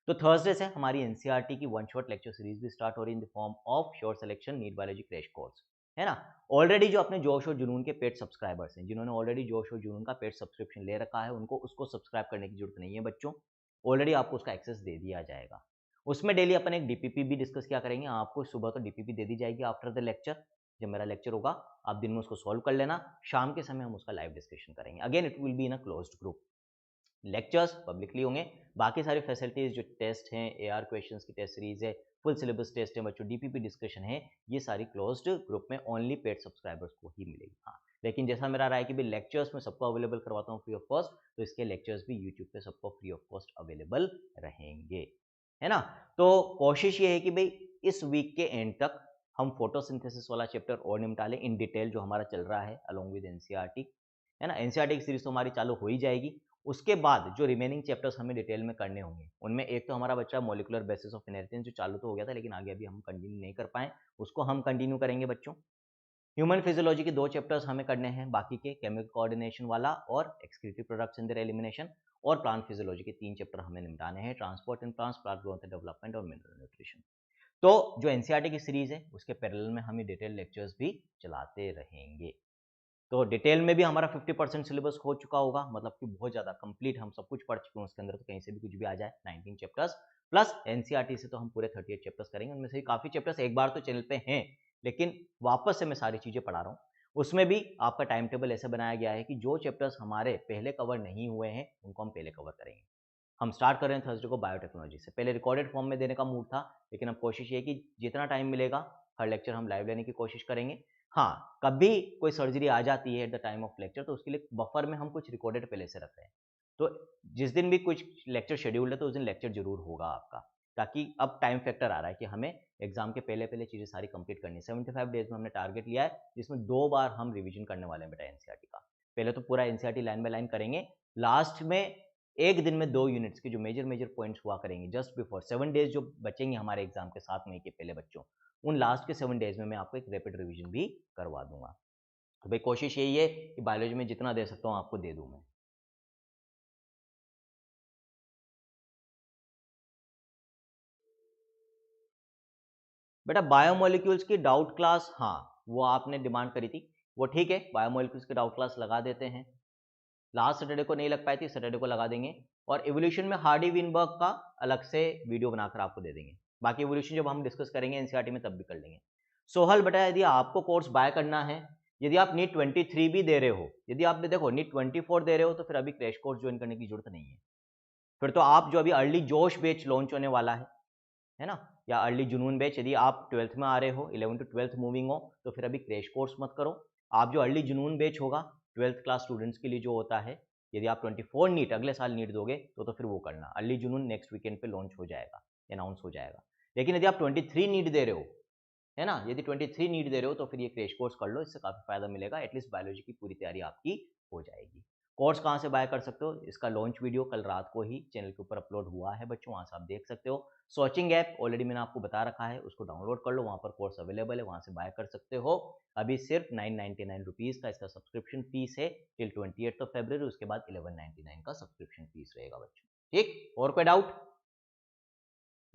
तो थर्सडे से हमारी एनसीईआरटी की वन शॉट लेक्चर सीरीज भी स्टार्ट हो रही है in the form of short selection NEET biology crash course, है ना। ऑलरेडी जो अपने जोश और जुनून के पेड सब्सक्राइबर्स हैं, जिन्होंने ऑलरेडी जोश और जुनून का पेड सब्सक्रिप्शन ले रखा है, उनको उसको सब्सक्राइब करने की जरूरत नहीं है बच्चों, ऑलरेडी आपको उसका एक्सेस दे दिया जाएगा। उसमें डेली अपन एक डीपीपी भी डिस्कस किया करेंगे, आपको सुबह तो डीपीपी दे दी जाएगी आफ्टर द लेक्चर। जब मेरा लेक्चर होगा आप दिन में उसको सॉल्व कर लेना, शाम के समय हम उसका लाइव डिस्कशन करेंगे। Again it will be in a closed group, lectures publicly होंगे, बाकी सारी फैसिलिटीज जो टेस्ट हैं, एआर क्वेश्चंस की टेस्ट सीरीज है, फुल सिलेबस टेस्ट है बच्चों, डीपीपी डिस्कशन है, ये सारी क्लोज्ड ग्रुप में ओनली पेड सब्सक्राइबर्स को ही मिलेगी। हाँ, लेकिन जैसा मेरा रहा है कि भाई लेक्चर्स में सबको अवेलेबल करवाता हूँ फ्री ऑफ कॉस्ट, तो इसके लेक्चर्स भी यूट्यूब पे सबको फ्री ऑफ कॉस्ट अवेलेबल रहेंगे, है ना। तो कोशिश ये है कि भाई इस वीक के एंड तक हम फोटोसिंथेसिस वाला चैप्टर और निपटा लें इन डिटेल जो हमारा चल रहा है अलोंग विद एनसीईआरटी, है ना। एनसीईआरटी की सीरीज तो हमारी चालू हो ही जाएगी। उसके बाद जो रिमेनिंग चैप्टर्स हमें डिटेल में करने होंगे, उनमें एक तो हमारा बच्चा मॉलिक्यूलर बेसिस ऑफ इनहेरिटेंस जो चालू तो हो गया था लेकिन आगे अभी हम कंटिन्यू नहीं कर पाए, उसको हम कंटिन्यू करेंगे बच्चों। ह्यूमन फिजियोलॉजी के 2 चैप्टर्स हमें करने हैं, बाकी के केमिकल कोऑर्डिनेशन वाला और excretory products in their elimination, और प्लांट फिजियोलॉजी के 3 चैप्टर हमें निपटाने हैं, transport in plants, plant growth and development और मिनरल न्यूट्रिशन। तो जो एनसीईआरटी की सीरीज है उसके पैरेलल में हम डिटेल लेक्चर्स भी चलाते रहेंगे। तो डिटेल में भी हमारा 50% सिलेबस हो चुका होगा, मतलब कि बहुत ज़्यादा कंप्लीट हम सब कुछ पढ़ चुके हैं उसके अंदर, तो कहीं से भी कुछ भी आ जाए। 19 चैप्टर्स प्लस एनसीईआरटी से तो हम पूरे 38 चैप्टर्स करेंगे, उनमें से काफ़ी चैप्टर्स एक बार तो चैनल पे हैं, लेकिन वापस से मैं सारी चीज़ें पढ़ा रहा हूँ। उसमें भी आपका टाइम टेबल ऐसे बनाया गया है कि जो चैप्टर्स हमारे पहले कवर नहीं हुए हैं उनको हम पहले कवर करेंगे। हम स्टार्ट कर रहे हैं थर्सडे को बायोटेक्नोलॉजी से, पहले रिकॉर्डेड फॉर्म में देने का मूड था, लेकिन अब कोशिश ये है कि जितना टाइम मिलेगा हर लेक्चर हम लाइव लेने की कोशिश करेंगे। हाँ, कभी कोई सर्जरी आ जाती है at the time of lecture, तो उसके लिए बफर में हम कुछ रिकॉर्डेड पहले से रख रहे हैं। तो जिस दिन भी कुछ लेक्चर शेड्यूल्ड है तो उस दिन लेक्चर जरूर होगा आपका, ताकि अब टाइम फैक्टर आ रहा है कि हमें एग्जाम के पहले पहले चीजें सारी कंप्लीट करनी है। 75 डेज में हमने टारगेट लिया है, जिसमें 2 बार हम रिवीजन करने वाले हैं बेटा एनसीईआरटी का। पहले तो पूरा एनसीईआरटी लाइन बाय लाइन करेंगे, लास्ट में एक दिन में 2 यूनिट्स के जो मेजर मेजर पॉइंट्स हुआ करेंगे जस्ट बिफोर 7 डेज जो बचेंगे हमारे एग्जाम के 7 मई के पहले बच्चों, उन लास्ट के 7 डेज में मैं आपको एक रैपिड रिवीजन भी करवा दूंगा। तो भाई कोशिश यही है कि बायोलॉजी में जितना दे सकता हूँ आपको दे दूं मैं। बेटा बायोमोलिक्यूल्स की डाउट क्लास, हाँ वो आपने डिमांड करी थी, वो ठीक है, बायोमोलिक्यूल्स की डाउट क्लास लगा देते हैं। लास्ट सैटरडे को नहीं लग पाई थी, सैटरडे को लगा देंगे। और एवोल्यूशन में हार्डी विनबर्ग का अलग से वीडियो बनाकर आपको दे देंगे। बाकी एवोल्यूशन जब हम डिस्कस करेंगे एनसीईआरटी में तब भी कर लेंगे। सोहल बेटा यदि आपको कोर्स बाय करना है, यदि आप नीट 23 भी दे रहे हो, यदि आप देखो नीट 24 दे रहे हो, तो फिर अभी क्रैश कोर्स ज्वाइन करने की जरूरत नहीं है। फिर तो आप जो अभी अर्ली जोश बैच लॉन्च होने वाला है ना, या अर्ली जुनून बैच, यदि आप 12th में आ रहे हो, 11 to 12th मूविंग हो, तो फिर अभी क्रैश कोर्स मत करो। आप जो अर्ली जुनून बैच होगा 12th क्लास स्टूडेंट्स के लिए जो होता है, यदि आप 24 नीट अगले साल नीट दोगे तो फिर वो करना। अर्ली जुनून नेक्स्ट वीकेंड पे लॉन्च हो जाएगा, अनाउंस हो जाएगा। लेकिन यदि आप 23 नीट दे रहे हो, है ना, यदि 23 नीट दे रहे हो तो फिर ये क्रैश कोर्स कर लो, इससे काफी फायदा मिलेगा, एटलीस्ट बायोलॉजी की पूरी तैयारी आपकी हो जाएगी। कोर्स कहाँ से बाय कर सकते हो, इसका लॉन्च वीडियो कल रात को ही चैनल के ऊपर अपलोड हुआ है बच्चों, वहाँ से आप देख सकते हो। सोचिंग ऐप ऑलरेडी मैंने आपको बता रखा है, उसको डाउनलोड कर लो, वहाँ पर कोर्स अवेलेबल है, वहाँ से बाय कर सकते हो। अभी सिर्फ 999 रुपीज़ का इसका सब्सक्रिप्शन फीस है टिल 28 फरवरी, उसके बाद 1199 का सब्सक्रिप्शन फीस रहेगा बच्चों। ठीक, और कोई डाउट,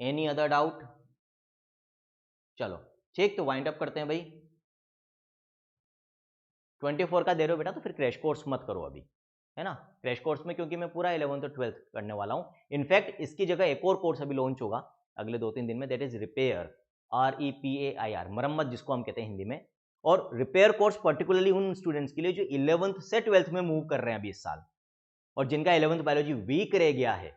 एनी अदर डाउट? चलो ठीक, तो वाइंड अप करते हैं भाई। 24 का दे रहे हो बेटा तो फिर क्रैश कोर्स मत करो अभी, है ना, क्रैश कोर्स में, क्योंकि मैं पूरा 11th और 12th करने वाला हूँ। इनफैक्ट इसकी जगह एक और कोर्स अभी लॉन्च होगा अगले 2-3 दिन में, दैट इज रिपेयर, REPAIR, मरम्मत जिसको हम कहते हैं हिंदी में। और रिपेयर कोर्स पर्टिकुलरली उन स्टूडेंट्स के लिए जो 11th से 12th में मूव कर रहे हैं अभी इस साल, और जिनका 11th बायोलॉजी वीक रह गया है,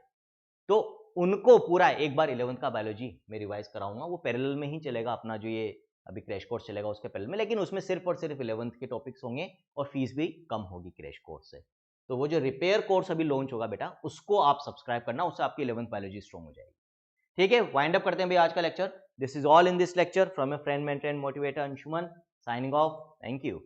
तो उनको पूरा एक बार 11th का बायोलॉजी मैं रिवाइज कराऊंगा। वो पैरेलल में ही चलेगा अपना जो ये अभी क्रैश कोर्स चलेगा उसके पैरेलल में, लेकिन उसमें सिर्फ और सिर्फ 11th के टॉपिक्स होंगे और फीस भी कम होगी क्रैश कोर्स से। तो वो जो रिपेयर कोर्स अभी लॉन्च होगा बेटा, उसको आप सब्सक्राइब करना, उससे आपकी 11th बायोलॉजी स्ट्रॉन्ग हो जाएगी। ठीक है, वाइंड अप करते हैं भाई आज का lecture. This is all in this lecture from your friend, mentor and motivator Anshuman, signing off. Thank you.